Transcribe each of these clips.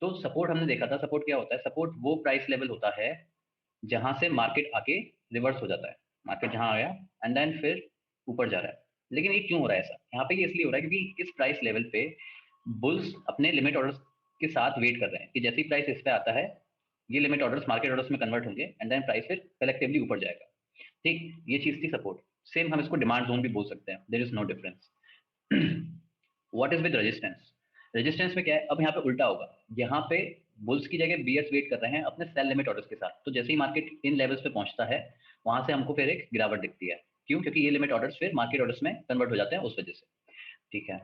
तो सपोर्ट हमने देखा था, सपोर्ट क्या होता है? सपोर्ट वो प्राइस लेवल होता है जहां से मार्केट आके रिवर्स हो जाता है, मार्केट जहां आया एंड देन फिर ऊपर जा रहा है। लेकिन ये क्यों हो रहा है ऐसा? यहाँ पे ये इसलिए हो रहा है क्योंकि इस प्राइस लेवल पे बुल्स अपने लिमिट ऑर्डर्स के साथ वेट कर रहे हैं कि जैसे ही प्राइस इस पे आता है, ये लिमिट ऑर्डर्स मार्केट ऑर्डर्स में कन्वर्ट होंगे एंड देन प्राइस फिर कलेक्टिवली ऊपर जाएगा। ठीक, ये चीज थी सपोर्ट। सेम हम इसको डिमांड जोन भी बोल सकते हैं, there is no difference. What is with resistance? Resistance में क्या है? अब यहाँ पे उल्टा होगा, यहाँ पे बुल्स की जगह बीयर्स वेट कर रहे हैं अपने सेल लिमिट ऑर्डर्स के साथ। तो जैसे ही मार्केट इन लेवल्स पे पहुंचता है, वहां से हमको फिर एक गिरावट दिखती है। क्यों? क्योंकि ये लिमिट ऑर्डर्स फिर मार्केट ऑर्डर्स में कन्वर्ट हो जाते हैं उस वजह से। ठीक है,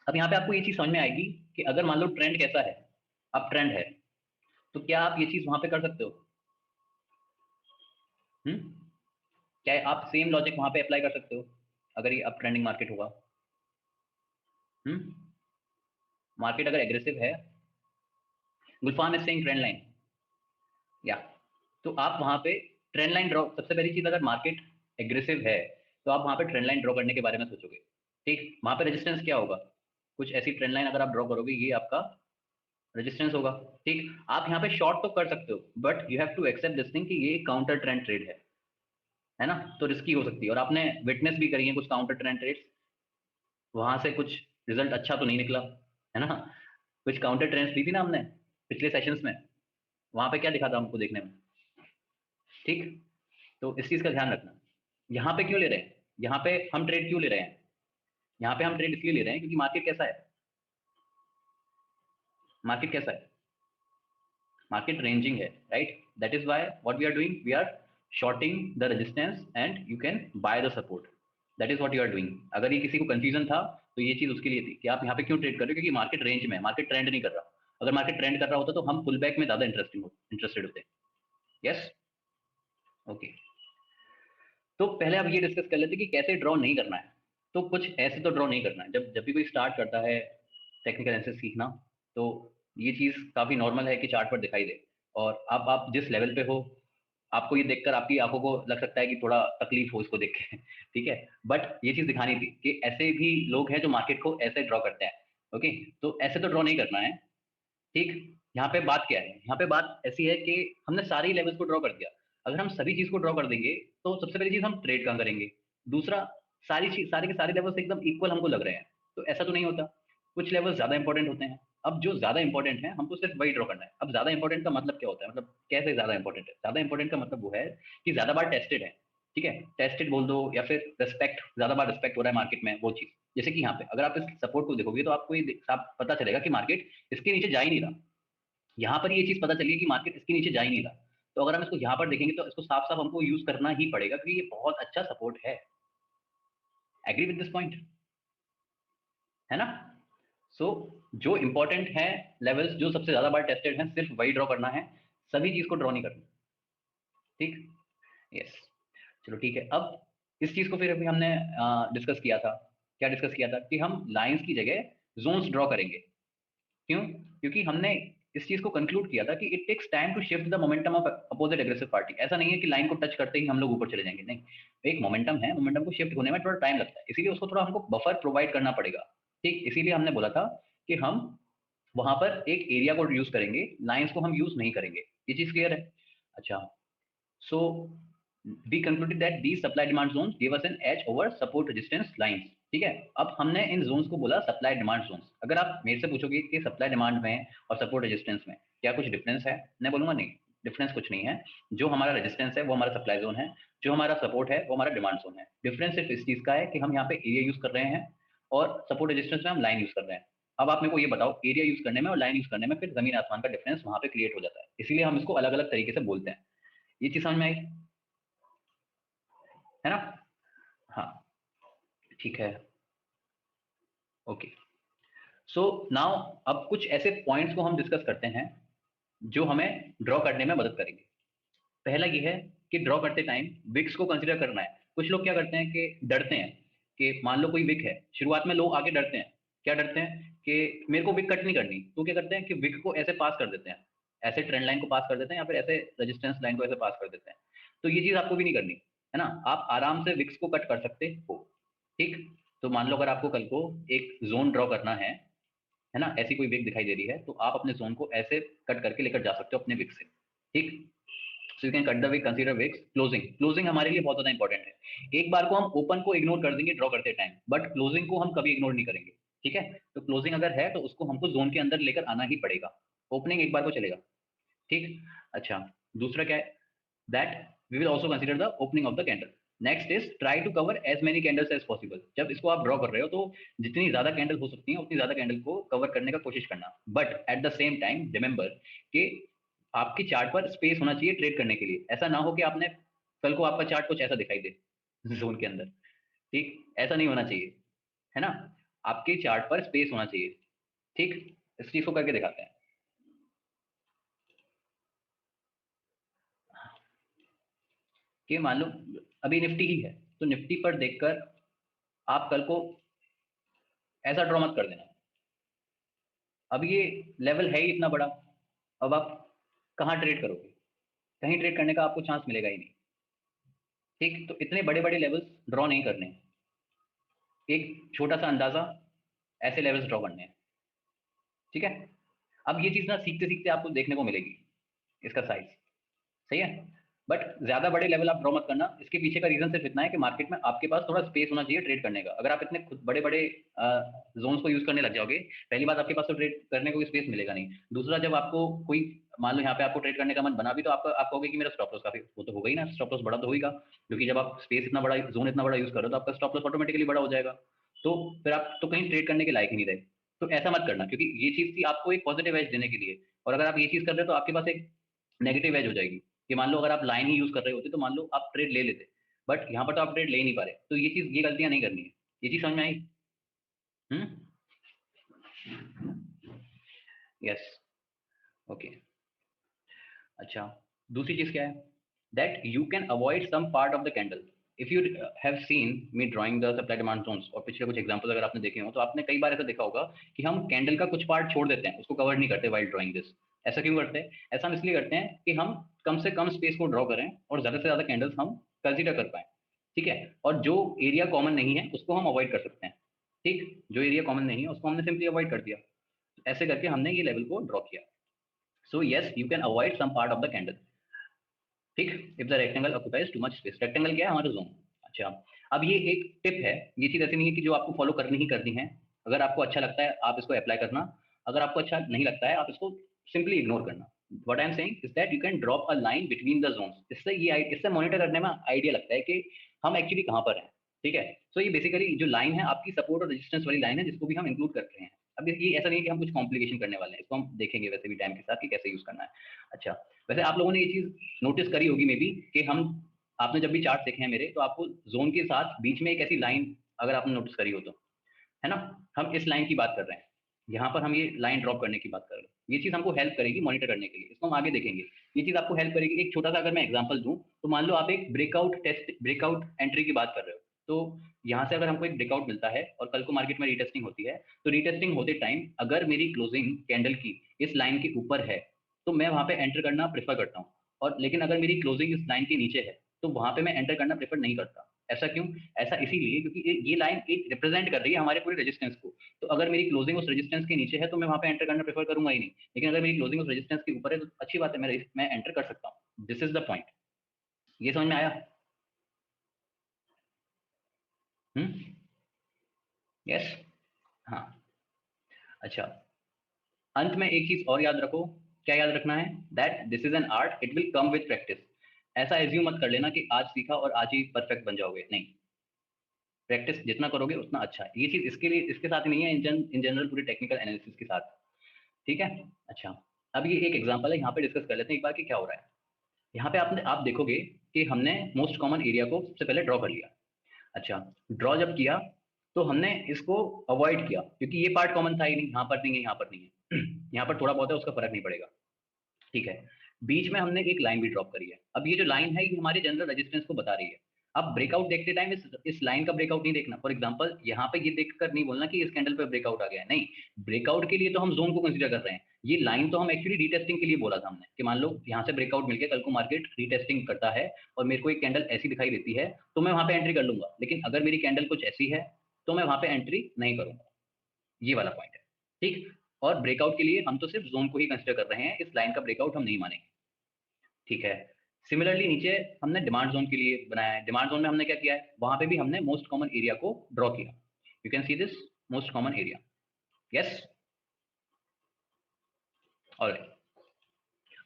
अब यहाँ पे आपको ये चीज समझ में आएगी कि अगर मान लो ट्रेंड कैसा है, अब ट्रेंड है, तो क्या आप ये चीज वहां पे कर सकते हो? क्या आप सेम लॉजिक वहां पे अप्लाई कर सकते हो अगर ये अप ट्रेंडिंग मार्केट होगा? मार्केट अगर एग्रेसिव है, गुलफान इज सेइंग ट्रेंड लाइन, या तो आप वहां पे ट्रेंड लाइन ड्रॉ, सबसे पहली चीज अगर मार्केट एग्रेसिव है तो आप वहां पे ट्रेंड लाइन ड्रॉ करने के बारे में सोचोगे। ठीक, वहां पे रेजिस्टेंस क्या होगा? कुछ ऐसी ट्रेंड लाइन अगर आप ड्रॉ करोगे, ये आपका रेजिस्टेंस होगा। ठीक, आप यहाँ पे शॉर्ट तो कर सकते हो but you have to accept this thing कि ये काउंटर ट्रेंड ट्रेड है ना, तो रिस्की हो सकती है। और आपने विटनेस भी करी है कुछ काउंटर ट्रेंड ट्रेड्स, वहां से कुछ रिजल्ट अच्छा तो नहीं निकला, है ना। कुछ काउंटर ट्रेंड्स ली थी ना हमने पिछले सेशंस में, वहां पे क्या दिखा था हमको देखने में? ठीक, तो इस चीज का ध्यान रखना। यहाँ पे क्यों ले रहे हैं? यहाँ पे हम ट्रेड क्यों ले रहे हैं? यहाँ पे हम ट्रेड इसलिए ले रहे हैं क्योंकि मार्केट कैसा है? मार्केट कैसा है? मार्केट रेंजिंग है, right? That is why what we are doing, we are shorting the resistance and you can buy the support. That is what you are doing. अगर ये किसी को कंफ्यूजन था तो ये चीज उसके लिए थी कि आप यहाँ पे क्यों ट्रेड कर रहे हो, क्योंकि मार्केट रेंज में, मार्केट ट्रेंड नहीं कर रहा। अगर मार्केट ट्रेंड कर रहा होता तो हम पुल बैक में ज्यादा इंटरेस्टेड होते। Yes, okay. तो पहले आप ये डिस्कस कर लेते कि कैसे ड्रॉ नहीं करना है। तो कुछ ऐसे तो ड्रॉ नहीं करना है। जब जब भी कोई स्टार्ट करता है टेक्निकल एनालिसिस सीखना, तो ये चीज काफी नॉर्मल है कि चार्ट पर दिखाई दे। और आप जिस लेवल पे हो, आपको ये देखकर आपकी आंखों को लग सकता है कि थोड़ा तकलीफ हो इसको देख के ठीक है, बट ये चीज दिखानी थी कि ऐसे भी लोग हैं जो मार्केट को ऐसे ड्रॉ करते हैं। ओके, तो ऐसे तो ड्रॉ नहीं करना है। ठीक, यहाँ पे बात क्या है? यहाँ पे बात ऐसी है कि हमने सारी लेवल्स को ड्रॉ कर दिया। अगर हम सभी चीज को ड्रॉ कर देंगे तो सबसे पहली चीज हम ट्रेड कहाँ करेंगे? दूसरा, सारी चीज, सारे के सारे लेवल्स एकदम इक्वल हमको लग रहे हैं, तो ऐसा तो नहीं होता। कुछ लेवल्स ज्यादा इंपॉर्टेंट होते हैं। अब जो ज्यादा इंपॉर्टेंट है हमको सिर्फ वही ड्रॉ करना है। अब ज्यादा इंपॉर्टेंट का मतलब क्या होता है? मतलब कैसे ज्यादा इंपॉर्टेंट है? ज्यादा इंपॉर्टेंट का मतलब वो है कि ज्यादा बार टेस्टेड है। ठीक है, टेस्टेड बोल दो या फिर रिस्पेक्ट, ज्यादा बार रिस्पेक्ट हो रहा है मार्केट में, वो चीज। जैसे कि यहाँ पे अगर आप इस सपोर्ट को देखोगे तो आपको ये साफ पता चलेगा कि मार्केट इसके नीचे जा ही नहीं रहा। यहाँ पर ये चीज पता चली है कि मार्केट इसके नीचे जा ही नहीं रहा। तो अगर हम इसको यहाँ पर देखेंगे तो इसको साफ साफ हमको यूज करना ही पड़ेगा क्योंकि ये बहुत अच्छा सपोर्ट है। एग्री विद दिस पॉइंट, है ना? सो जो इंपॉर्टेंट है लेवल्स, जो सबसे ज्यादा बार टेस्टेड हैं, सिर्फ वही ड्रॉ करना है, सभी चीज को ड्रॉ नहीं करना। ठीक, यस, चलो ठीक है। अब इस चीज को फिर अभी हमने डिस्कस किया था। क्या डिस्कस किया था? कि हम लाइंस की जगह जोन्स ड्रॉ करेंगे। क्यों? क्योंकि हमने इस चीज को कंक्लूड किया था कि it takes time to shift the momentum of opposite aggressive party. ऐसा नहीं है कि लाइन को टच करते ही हम लोग ऊपर चले जाएंगे, नहीं। एक मोमेंटम है, मोमेंटम को शिफ्ट होने में थोड़ा टाइम लगता है, इसीलिए उसको थोड़ा हमको बफर प्रोवाइड करना पड़ेगा। ठीक, इसीलिए हमने बोला था कि हम वहां पर एक एरिया को यूज करेंगे, लाइंस को हम यूज नहीं करेंगे। ये चीज क्लियर है? अच्छा, सो we concluded that these supply demand zones give us an edge over support resistance lines। ठीक है, अब हमने इन जोन्स को बोला सप्लाई डिमांड जोन्स। अगर आप मेरे से पूछोगे कि सप्लाई डिमांड में और सपोर्ट रेजिस्टेंस में क्या कुछ डिफरेंस है, मैं बोलूंगा नहीं, डिफरेंस कुछ नहीं है। जो हमारा रेजिस्टेंस है वो हमारा सप्लाई जोन है, जो हमारा सपोर्ट है वो हमारा डिमांड जोन है। डिफरेंस सिर्फ इस चीज का है कि हम यहाँ पे एरिया यूज कर रहे हैं और सपोर्ट रेजिस्टेंस में हम लाइन यूज कर रहे हैं। अब आप मेरे को ये बताओ, एरिया यूज करने में और लाइन यूज करने में फिर जमीन आसमान का डिफरेंस वहां पे क्रिएट हो जाता है, इसीलिए हम इसको अलग अलग तरीके से बोलते हैं। ये चीज समझ में आई, है ना? हाँ, ठीक है, ओके। सो नाउ अब कुछ ऐसे पॉइंट्स को हम डिस्कस करते हैं जो हमें ड्रॉ करने में मदद करेंगे। पहला ये है कि ड्रॉ करते टाइम विक्स को कंसीडर करना है। कुछ लोग क्या करते हैं कि डरते हैं कि मान लो कोई विक है, शुरुआत में लोग आगे डरते हैं। क्या डरते हैं? कि मेरे को विक कट नहीं करनी, तो क्या करते हैं कि विक को ऐसे पास कर देते हैं, ऐसे ट्रेंड लाइन को पास कर देते हैं या फिर ऐसे रेजिस्टेंस लाइन को ऐसे पास कर देते हैं। तो ये चीज आपको भी नहीं करनी, है ना। आप आराम से विक्स को कट कर सकते हो। ठीक, तो मान लो अगर आपको कल को एक जोन ड्रॉ करना है है ना, ऐसी कोई विक दिखाई दे रही है तो आप अपने जोन को ऐसे कट करके लेकर जा सकते हो अपने विक से, ठीक। So you can cut the wick, consider wicks. Closing, closing हमारे लिए बहुत ज्यादा इंपॉर्टेंट है। एक बार को हम ओपन को इग्नोर कर देंगे ड्रॉ करते टाइम, बट क्लोजिंग को हम कभी इग्नोर नहीं करेंगे, ठीक है। तो क्लोजिंग अगर है तो उसको हमको जोन के अंदर लेकर आना ही पड़ेगा, ओपनिंग एक बार को चलेगा, ठीक। अच्छा, दूसरा क्या है, that we will also consider the opening of the candle. Next is try to cover as many candles as possible. जब इसको आप ड्रॉ कर रहे हो तो जितनी ज्यादा कैंडल हो सकती है उतनी ज्यादा कैंडल को कवर करने का कोशिश करना, but at the same time remember कि आपकी चार्ट पर स्पेस होना चाहिए ट्रेड करने के लिए। ऐसा ना हो कि आपने कल को आपका चार्ट कुछ ऐसा दिखाई दे जोन के अंदर, ठीक, ऐसा नहीं होना चाहिए, है ना। आपके चार्ट पर स्पेस होना चाहिए, ठीक। इस चीज को करके दिखाते हैं कि मान लो अभी निफ्टी ही है, तो निफ्टी पर देखकर आप कल को ऐसा ड्रॉ मत कर देना। अब ये लेवल है ही इतना बड़ा, अब आप कहाँ ट्रेड करोगे, कहीं ट्रेड करने का आपको चांस मिलेगा ही नहीं, ठीक। तो इतने बड़े बड़े लेवल्स ड्रॉ नहीं करने, एक छोटा सा अंदाजा ऐसे लेवल्स ड्रॉ करने हैं, ठीक है। अब ये चीज ना सीखते सीखते आपको देखने को मिलेगी, इसका साइज सही है, बट ज्यादा बड़े लेवल आप ड्रॉ मत करना। इसके पीछे का रीजन सिर्फ इतना है कि मार्केट में आपके पास थोड़ा स्पेस होना चाहिए ट्रेड करने का। अगर आप इतने खुद बड़े बड़े जोन्स को यूज करने लग जाओगे, पहली बात आपके पास तो ट्रेड करने को स्पेस मिलेगा नहीं। दूसरा, जब आपको कोई मान लो यहाँ पे आपको ट्रेड करने का मन बना भी, तो आप कहोगे कि मेरा स्टॉप लॉस काफी, वो तो होगा ही ना, स्टॉप लॉस बड़ा तो होगा, क्योंकि जब आप स्पेस इतना बड़ा, जोन इतना बड़ा यूज करो तो आपका स्टॉप लॉस ऑटोमेटिकली बड़ा हो जाएगा, तो फिर आप तो कहीं ट्रेड करने के लायक ही नहीं रहे। तो ऐसा मत करना, क्योंकि ये चीज थी आपको एक पॉजिटिव एज देने के लिए, और अगर आप ये चीज कर रहे हो तो आपके पास एक नेगेटिव एज हो जाएगी कि मान लो अगर आप लाइन ही यूज कर रहे होते तो मान लो आप ट्रेड ले लेते, बट यहाँ पर तो आप ट्रेड ले ही नहीं पा रहे। तो ये चीज, ये गलतियां नहीं करनी है। ये चीज समझ में आई? हम्म, यस, ओके। अच्छा, दूसरी चीज क्या है, that you can avoid some part of the candle. If you have seen me drawing the supply demand zones, और पिछले कुछ एग्जांपल अगर आपने देखे हो तो आपने कई बार ऐसा देखा होगा कि हम कैंडल का कुछ पार्ट छोड़ देते हैं, उसको कवर नहीं करते वाइल ड्राइंग दिस। ऐसा क्यों करते हैं? ऐसा हम इसलिए करते हैं कि हम कम से कम स्पेस को ड्रॉ करें और ज्यादा से ज्यादा कैंडल्स हम कंसीडर कर पाए, ठीक है। और जो एरिया कॉमन नहीं है उसको हम अवॉइड कर सकते हैं, ठीक। जो एरिया कॉमन नहीं है उसको हमने सिंपली अवॉइड कर दिया, ऐसे करके हमने ये लेवल को ड्रॉ किया। So yes, you can avoid some part of the candle, ठीक। If the rectangle occupies too much space, rectangle क्या है, हमारा जोन। अच्छा, अब ये एक टिप है, ये चीज ऐसी नहीं है कि जो आपको फॉलो करनी ही करनी है। अगर आपको अच्छा लगता है आप इसको अप्लाई करना, अगर आपको अच्छा नहीं लगता है आप इसको सिंपली इग्नोर करना। What I am saying is that you can drop a line between the zones. इससे मॉनिटर करने में आइडिया लगता है कि हम एक्चुअली कहाँ पर हैं, ठीक है। सो ये बेसिकली जो लाइन है आपकी सपोर्ट और रेजिस्टेंस वाली लाइन है, जिसको भी हम इंक्लूड करते हैं। अब ये ऐसा नहीं है कि हम कुछ कॉम्प्लिकेशन करने वाले हैं, इसको हम देखेंगे वैसे भी टाइम के साथ कि कैसे यूज करना है। अच्छा, वैसे आप लोगों ने ये चीज नोटिस करी होगी मे बी कि हम, आपने जब भी चार्ट देखे हैं मेरे, तो आपको जोन के साथ बीच में एक ऐसी लाइन अगर आपने नोटिस करी हो तो, है ना, हम इस लाइन की बात कर रहे हैं, यहाँ पर हम ये लाइन ड्रॉप करने की बात कर रहे हैं। ये चीज हमको हेल्प करेगी मॉनिटर करने के लिए, इसको हम आगे देखेंगे। ये चीज आपको हेल्प करेगी। एक छोटा सा अगर मैं एग्जांपल दूं, तो मान लो आप एक ब्रेकआउट एंट्री की बात कर रहे हो, तो यहाँ से अगर हमको एक ब्रेकआउट मिलता है और कल को मार्केट में रीटेस्टिंग होती है, तो रीटेस्टिंग होते टाइम अगर मेरी क्लोजिंग कैंडल की इस लाइन के ऊपर है तो मैं वहां पे एंटर करना प्रेफर करता हूँ, और लेकिन अगर मेरी क्लोजिंग इस लाइन के नीचे है तो वहां पे मैं एंटर करना प्रेफर नहीं करता। ऐसा क्यों? ऐसा इसीलिए क्योंकि ये लाइन एक रिप्रेजेंट कर रही है हमारे पूरे रेजिस्टेंस को। तो अगर मेरी क्लोजिंग उस रेजिस्टेंस के नीचे है तो मैं वहां पे एंटर करना प्रेफर करूंगा ही नहीं, लेकिन अगर मेरी क्लोजिंग उस रेजिस्टेंस के ऊपर है तो अच्छी बात है, मैं एंटर कर सकता हूँ। This is the point. ये समझ में आया? यस, हाँ। अच्छा, अंत में एक चीज और याद रखो। क्या याद रखना है? That this is an art, it will come with practice. ऐसा एज्यूम मत कर लेना कि आज सीखा और आज ही परफेक्ट बन जाओगे, नहीं। प्रैक्टिस जितना करोगे उतना अच्छा है। ये चीज इसके लिए, इसके साथ ही नहीं है, इन जनरल पूरे टेक्निकल एनालिसिस के साथ, ठीक है। अच्छा, अब ये एक एग्जांपल है, यहाँ पे डिस्कस कर लेते हैं एक बार कि क्या हो रहा है। यहाँ पे आप देखोगे कि हमने मोस्ट कॉमन एरिया को सबसे पहले ड्रॉ कर लिया। अच्छा, ड्रॉ जब किया तो हमने इसको अवॉइड किया, क्योंकि ये पार्ट कॉमन था ही नहीं, यहाँ पर नहीं है, यहाँ पर नहीं है यहाँ पर थोड़ा बहुत है, उसका फर्क नहीं पड़ेगा, ठीक है। बीच में हमने एक लाइन भी ड्रॉप करी है। अब ये जो लाइन है ये हमारे जनरल रेजिस्टेंस को बता रही है। अब ब्रेकआउट देखते टाइम इस लाइन का ब्रेकआउट नहीं देखना। फॉर एग्जांपल यहाँ पे ये देखकर नहीं बोलना कि इस कैंडल पे ब्रेकआउट आ गया है, नहीं। ब्रेकआउट के लिए तो हम जोन को कंसीडर कर रहे हैं, ये लाइन तो हम एक्चुअली रीटेस्टिंग के लिए बोला था हमने कि मान लो यहाँ से ब्रेकआउट मिलकर कल को मार्केट रीटेस्टिंग करता है और मेरे को एक कैंडल ऐसी दिखाई देती है तो मैं वहां पे एंट्री कर लूंगा, लेकिन अगर मेरी कैंडल कुछ ऐसी है तो मैं वहां पे एंट्री नहीं करूंगा। ये वाला पॉइंट है, ठीक। और ब्रेकआउट के लिए हम तो सिर्फ जोन को ही कंसिडर कर रहे हैं, इस लाइन का ब्रेकआउट हम नहीं मानेंगे, ठीक है। सिमिलरली नीचे हमने डिमांड जोन के लिए बनाया है, डिमांड जोन में हमने क्या किया है, वहां पे भी हमने मोस्ट कॉमन एरिया को ड्रॉ किया, you can see this most common area, yes. Alright,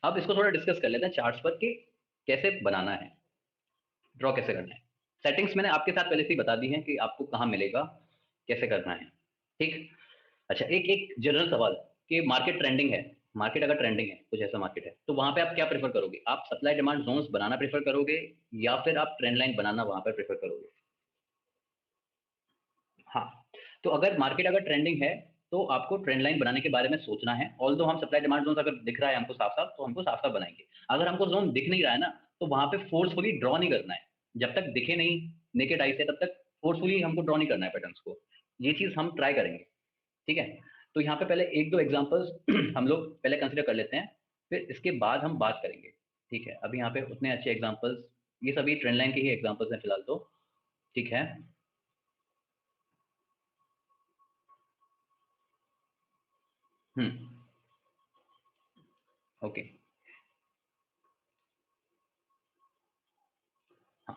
अब इसको थोड़ा डिस्कस कर लेते हैं चार्ट्स पर कि कैसे बनाना है, ड्रॉ कैसे करना है। सेटिंग्स मैंने आपके साथ पहले से ही बता दी है कि आपको कहाँ मिलेगा, कैसे करना है, ठीक। अच्छा, एक एक जनरल सवाल कि मार्केट ट्रेंडिंग है, मार्केट अगर ट्रेंडिंग है, कुछ ऐसा मार्केट है, तो वहां पे आप क्या प्रेफर करोगे, आप सप्लाई डिमांड जोन्स बनाना प्रेफर करोगे या फिर आप ट्रेंड लाइन बनाना वहां पर प्रेफर करोगे? हाँ, तो अगर मार्केट अगर ट्रेंडिंग है तो आपको ट्रेंड लाइन बनाने के बारे में सोचना है, ऑल्दो हम सप्लाई डिमांड जोन अगर दिख रहा है हमको साफ साफ, तो हमको साफ साफ बनाएंगे। अगर हमको जोन दिख नहीं रहा है ना, तो वहां पे फोर्सफुली ड्रॉ नहीं करना है, जब तक दिखे नहीं नेकेड आई से तब तक फोर्सफुली हमको ड्रॉ नहीं करना है पैटर्न्स को, ये चीज हम ट्राई करेंगे, ठीक है। तो यहाँ पे पहले एक दो एग्जांपल्स हम लोग पहले कंसिडर कर लेते हैं, फिर इसके बाद हम बात करेंगे, ठीक है। अभी यहाँ पे उतने अच्छे एग्जांपल्स, ये सभी ट्रेंड लाइन के ही एग्जांपल्स हैं फिलहाल तो, ठीक है। हम्म, ओके, हाँ।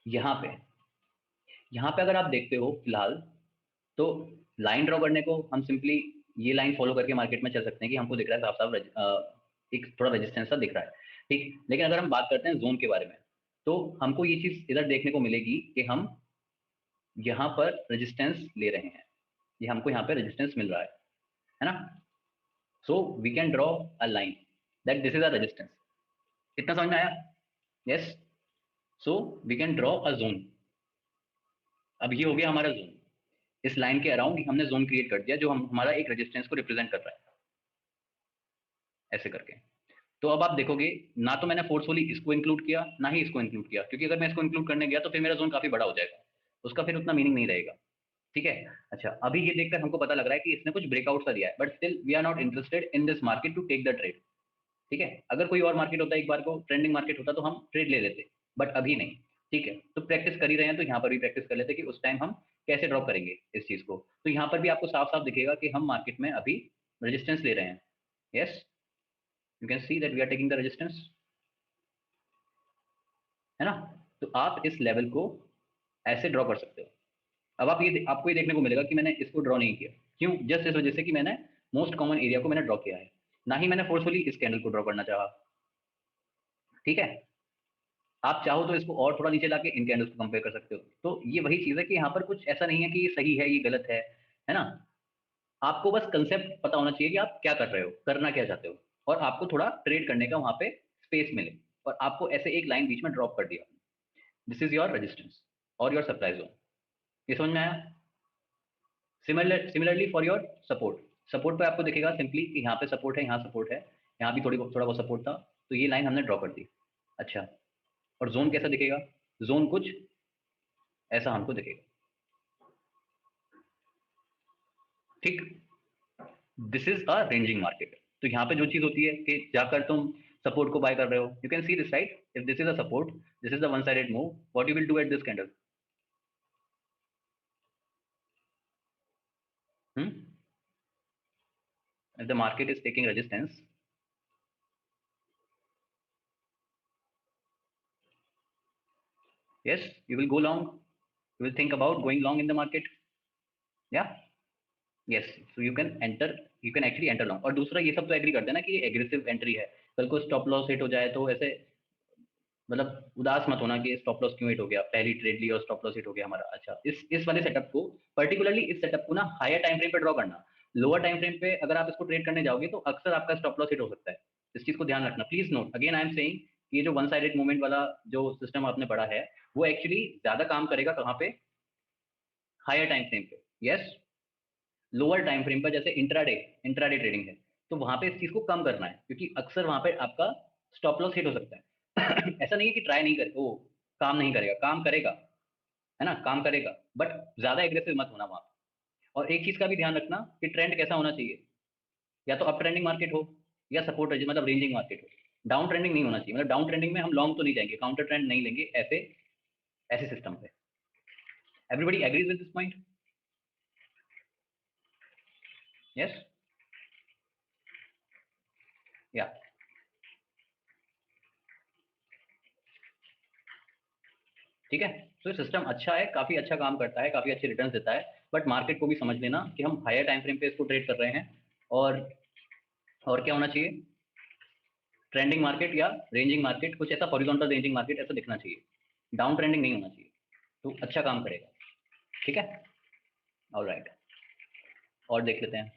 यहाँ पे यहाँ पे अगर आप देखते हो फिलहाल, तो लाइन ड्रॉ करने को हम सिंपली ये लाइन फॉलो करके मार्केट में चल सकते हैं कि हमको दिख रहा है साफ साफ एक थोड़ा रेजिस्टेंस सा दिख रहा है, ठीक। लेकिन अगर हम बात करते हैं जोन के बारे में, तो हमको ये चीज इधर देखने को मिलेगी कि हम यहाँ पर रेजिस्टेंस ले रहे हैं, ये हमको यहाँ पे रेजिस्टेंस मिल रहा है ना। So we can draw a line that this is a resistance, इतना समझ में आया? Yes. So we can draw a zone, अब ये हो गया हमारा जोन, इस लाइन के अराउंड हमने जोन क्रिएट कर दिया जो हम हमारा एक रेजिस्टेंस को रिप्रेजेंट कर रहा है, ऐसे करके। तो अब आप देखोगे, ना तो मैंने फोर्सफुली इसको इंक्लूड किया ना ही इसको इंक्लूड किया, क्योंकि अगर मैं इसको इंक्लूड करने गया तो फिर मेरा जोन काफी बड़ा हो जाएगा, उसका फिर उतना मीनिंग नहीं रहेगा, ठीक है। अच्छा, अभी ये देखकर हमको पता लग रहा है कि इसने कुछ ब्रेकआउट सा दिया है, but still we are not interested in this market to take the trade, ठीक है। अगर कोई और मार्केट होता, एक बार को ट्रेंडिंग मार्केट होता तो हम ट्रेड ले लेते, बट अभी नहीं, ठीक है। तो प्रैक्टिस कर ही रहे हैं तो यहाँ पर भी प्रैक्टिस कर लेते कि उस टाइम हम कैसे ड्रॉप करेंगे इस चीज को। तो यहाँ पर भी आपको साफ साफ दिखेगा कि हम मार्केट में अभी रेजिस्टेंस ले रहे हैं, yes, you can see that we are taking the resistance, है ना। तो आप इस लेवल को ऐसे ड्रॉ कर सकते हो। अब आप ये आपको ये देखने को मिलेगा कि मैंने इसको ड्रॉ नहीं किया, क्यों? जस्ट इस वजह से कि मैंने मोस्ट कॉमन एरिया को मैंने ड्रॉ किया है, ना ही मैंने फोर्सफुली इस कैंडल को ड्रॉ करना चाहा, ठीक है। आप चाहो तो इसको और थोड़ा नीचे लाके इन कैंडल्स को कंपेयर कर सकते हो। तो ये वही चीज है कि यहाँ पर कुछ ऐसा नहीं है कि ये सही है ये गलत है ना। आपको बस कंसेप्ट पता होना चाहिए कि आप क्या कर रहे हो, करना क्या चाहते हो, और आपको थोड़ा ट्रेड करने का वहां पे स्पेस मिले, और आपको ऐसे एक लाइन बीच में ड्रॉप कर दिया, दिस इज योर रेजिस्टेंस और योर सप्लाई जोन, ये समझ में आया? Similarly for your support, support पे आपको दिखेगा सिंपली कि यहाँ पे सपोर्ट है, यहाँ सपोर्ट है, यहाँ भी थोड़ा बहुत सपोर्ट था, तो ये लाइन हमने ड्रॉ कर दी। अच्छा, और जोन कैसा दिखेगा? जोन कुछ ऐसा हमको दिखेगा, ठीक। This is a ranging market. तो यहाँ पे जो चीज होती है कि जाकर तुम सपोर्ट को बाय कर रहे हो, you can see this right, if this is a support, this is the one sided move, what you will do at this candle? If the market is taking resistance, yes, you will go long, you will think about going long in the market, yeah, yes, so you can enter, you can actually enter long। और दूसरा ये सब तो agree करते हैं ना कि ये एग्रेसिव एंट्री है, कल को स्टॉप लॉस हिट हो जाए तो ऐसे मतलब उदास मत होना कि स्टॉप लॉस क्यों हिट हो गया, पहली ट्रेड ली और स्टॉप लॉस हिट हो गया हमारा। अच्छा, इस वाले सेटअप को, पर्टिकुलरली इस सेटअप को ना हायर टाइम फ्रेम पे ड्रॉ करना, लोअर टाइम फ्रेम पे अगर आप इसको ट्रेड करने जाओगे तो अक्सर आपका स्टॉप लॉस हिट हो सकता है, इस चीज को ध्यान रखना। Please note again, I am saying, ये जो वन साइडेड मूवमेंट वाला जो सिस्टम आपने पढ़ा है, वो एक्चुअली ज्यादा काम करेगा कहाँ पे? हायर टाइम फ्रेम पे, यस। लोअर टाइम फ्रेम पर जैसे इंट्राडे, इंट्राडे ट्रेडिंग है, तो वहां पे इस चीज को कम करना है, क्योंकि अक्सर वहां पे आपका स्टॉप लॉस हिट हो सकता है। ऐसा नहीं है कि ट्राई नहीं करे वो काम नहीं करेगा, काम करेगा, है ना, काम करेगा, बट ज्यादा एग्रेसिव मत होना वहां पे। और एक चीज का भी ध्यान रखना कि ट्रेंड कैसा होना चाहिए, या तो अप ट्रेंडिंग मार्केट हो या सपोर्ट मतलब रेंजिंग मार्केट हो, डाउन ट्रेंडिंग नहीं होना चाहिए। मतलब डाउन ट्रेंडिंग में हम लॉन्ग तो नहीं जाएंगे, काउंटर ट्रेंड नहीं लेंगे ऐसे, ऐसे सिस्टम पे। Everybody agrees with this point? Yes. या ठीक है। तो सिस्टम अच्छा है, काफी अच्छा काम करता है, काफी अच्छे रिटर्न्स देता है, बट मार्केट को भी समझ लेना कि हम हायर टाइम फ्रेम पे इसको ट्रेड कर रहे हैं। और और क्या होना चाहिए, ट्रेंडिंग मार्केट या रेंजिंग मार्केट, कुछ ऐसा हॉरिजॉन्टल रेंजिंग मार्केट ऐसा दिखना चाहिए, डाउन ट्रेंडिंग नहीं होना चाहिए, तो अच्छा काम करेगा। ठीक है, ऑलराइट, और देख लेते हैं।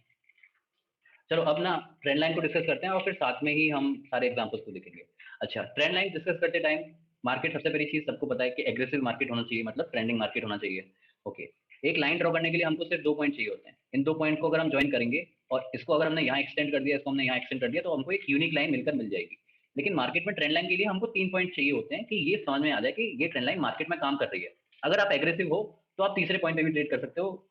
चलो अब ना ट्रेंड लाइन को डिस्कस करते हैं और फिर साथ में ही हम सारे एग्जांपल्स को देखेंगे। अच्छा, ट्रेंड लाइन डिस्कस करते टाइम, मार्केट सबसे पहली चीज सबको पता है कि एग्रेसिव मार्केट होना चाहिए, मतलब ट्रेंडिंग मार्केट होना चाहिए। ओके, एक लाइन ड्रॉ करने के लिए हमको सिर्फ 2 पॉइंट चाहिए होते हैं। इन 2 पॉइंट को अगर हम ज्वाइन करेंगे और इसको अगर हमने यहाँ एक्सटेंड कर दिया, इसको हमने यहाँ एक्सटेंड कर दिया, तो हमको एक यूनिक लाइन मिलकर मिल जाएगी। लेकिन मार्केट में ट्रेंड लाइन के लिए हमको 3 पॉइंट चाहिए होते हैं कि ये समझ में आ जाए कि ये ट्रेंड लाइन मार्केट में काम कर रही है। अगर आप एग्रेसिव हो तो आप तीसरे पॉइंट पे भी ट्रेड कर सकते हो,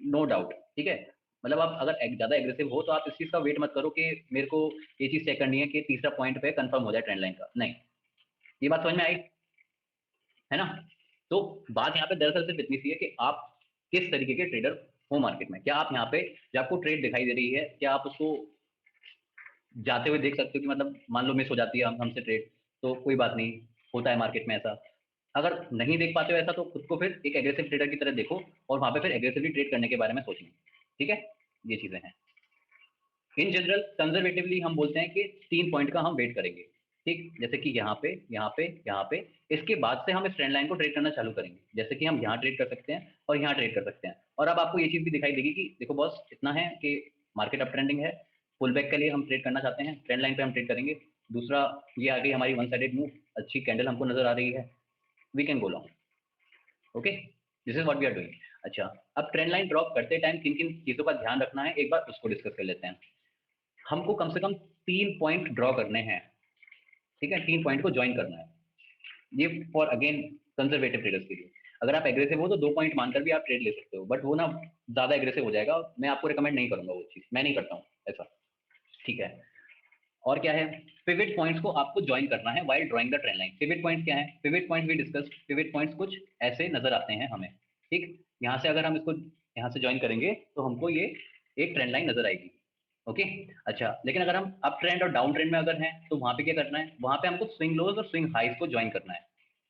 नो डाउट। ठीक है, मतलब आप अगर ज्यादा एग्रेसिव हो तो आप इस चीज का वेट मत करो कि मेरे को ये चीज चेक करनी है कि तीसरा पॉइंट पे कंफर्म हो जाए ट्रेंड लाइन का, नहीं। ये बात समझ में आई है ना? तो बात यहाँ पे दरअसल सिर्फ इतनी सी है कि आप किस तरीके के ट्रेडर हो मार्केट में। क्या आप यहाँ पे जब आपको ट्रेड दिखाई दे रही है, क्या आप उसको जाते हुए देख सकते हो कि मतलब मान लो मिस हो जाती है हमसे ट्रेड, तो कोई बात नहीं, होता है मार्केट में ऐसा। अगर नहीं देख पाते हो ऐसा, तो खुद को फिर एक एग्रेसिव ट्रेडर की तरह देखो और वहां पे फिर एग्रेसिवली ट्रेड करने के बारे में सोचना। ठीक है, ये चीजें हैं। इन जनरल कंजर्वेटिवली हम बोलते हैं कि 3 पॉइंट का हम वेट करेंगे। ठीक, जैसे कि यहाँ पे, यहाँ पे, यहाँ पे, इसके बाद से हम इस ट्रेंड लाइन को ट्रेड करना चालू करेंगे। जैसे कि हम यहाँ ट्रेड कर सकते हैं और यहाँ ट्रेड कर सकते हैं। और अब आपको ये चीज भी दिखाई देगी कि देखो बॉस, इतना है कि मार्केट अप ट्रेंडिंग है, पुल बैक के लिए हम ट्रेड करना चाहते हैं, ट्रेंड लाइन पे हम ट्रेड करेंगे। दूसरा, ये आ गई हमारी वन साइडेड मूव, अच्छी कैंडल हमको नजर आ रही है, we can go long. Okay, this is what we are doing. अच्छा, अब ट्रेंड लाइन ड्रॉप करते टाइम किन किन चीजों का ध्यान रखना है, एक बार उसको डिस्कस कर लेते हैं। हमको कम से कम 3 पॉइंट ड्रॉ करने हैं। ठीक है, 3 पॉइंट को ज्वाइन करना है। ये फॉर अगेन कंजर्वेटिव ट्रेडर्स के लिए। अगर आप एग्रेसिव हो तो 2 पॉइंट मानकर भी आप ट्रेड ले सकते हो, बट वो ना ज्यादा एग्रेसिव हो जाएगा, मैं आपको रिकमेंड नहीं करूंगा, वो चीज मैं नहीं करता हूँ ऐसा। ठीक है, और क्या है, पिवट पॉइंट्स को आपको ज्वाइन करना है while drawing the trend line. Pivot point क्या है, पिवट पॉइंट भी डिस्कस। पिवट पॉइंट्स कुछ ऐसे नजर आते हैं हमें। ठीक, यहाँ से अगर हम इसको यहाँ से ज्वाइन करेंगे तो हमको ये एक ट्रेंड लाइन नजर आएगी। ओके, अच्छा, लेकिन अगर हम अप ट्रेंड और डाउन ट्रेंड में अगर हैं तो वहां पे क्या करना है, वहां पे हमको स्विंग लोज और स्विंग हाइज को ज्वाइन करना है।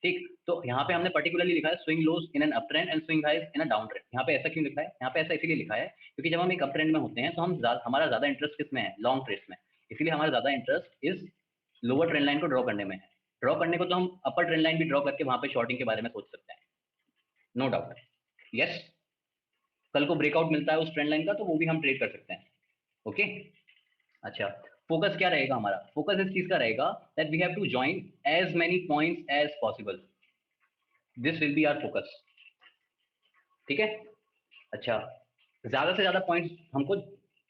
ठीक, तो यहाँ पे हमने पर्टिकुलरली लिखा है swing lows in an up trend and swing highs in a down trend. यहाँ पे ऐसा क्यों लिखा है, यहाँ पे ऐसा इसीलिए लिखा है क्योंकि जब हम एक अप ट्रेंड में होते हैं तो हमारा ज्यादा इंटरेस्ट किस में है, लॉन्ग ट्रेड्स में। इसलिए हमारा ज्यादा इंटरेस्ट इस लोअर ट्रेंड लाइन को ड्रॉ करने में है। ड्रॉ करने को तो हम अपर ट्रेंड लाइन भी ड्रॉ करके वहां पे शॉर्टिंग के बारे में सोच सकते हैं, नो डाउट। यस, कल को ब्रेकआउट मिलता है उस ट्रेंड लाइन का तो वो भी हम ट्रेड कर सकते हैं। ओके, अच्छा, फोकस क्या रहेगा हमारा, फोकस इस चीज का रहेगा that we have to join as many points as possible, this will be our focus. ठीक है, अच्छा, ज्यादा से ज्यादा पॉइंट्स हमको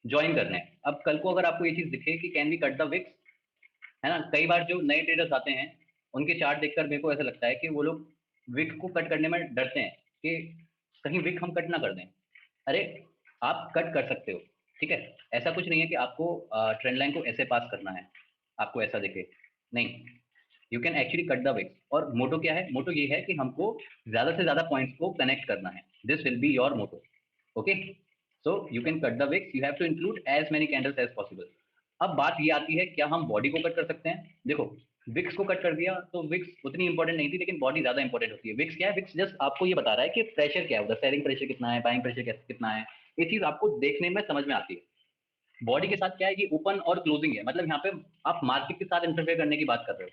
ज्वाइन करने हैं। अब कल को अगर आपको ये चीज दिखे कि can we cut the wicks, है ना, कई बार जो नए ट्रेडर्स आते हैं उनके चार्ट देखकर मेरे को ऐसा लगता है कि वो लोग विक को कट करने में डरते हैं कि कहीं विक हम कट ना कर दें। अरे, आप कट कर सकते हो। ठीक है, ऐसा कुछ नहीं है कि आपको ट्रेंड लाइन को ऐसे पास करना है, आपको ऐसा दिखे, नहीं। You can actually cut the wicks. और मोटो क्या है, मोटो ये है कि हमको ज्यादा से ज्यादा पॉइंट्स को कनेक्ट करना है, this will be your motto. Okay, so you can cut the wicks, you have to include as many candles as possible. अब बात ये आती है, क्या हम बॉडी को कट कर सकते हैं? देखो, विक्स को कट कर दिया तो विक्स उतनी इंपॉर्टेंट नहीं थी, लेकिन बॉडी ज्यादा इंपॉर्टेंट होती है। विक्स क्या है, विक्स जस्ट आपको ये बता रहा है कि प्रेशर क्या है उधर, सेलिंग प्रेशर कितना है, बाइंग प्रेशर कितना है, ये चीज आपको देखने में समझ में आती है। बॉडी के साथ क्या है, ये ओपन और क्लोजिंग है, मतलब यहाँ पे आप मार्केट के साथ इंटरफेयर करने की बात कर रहे हो,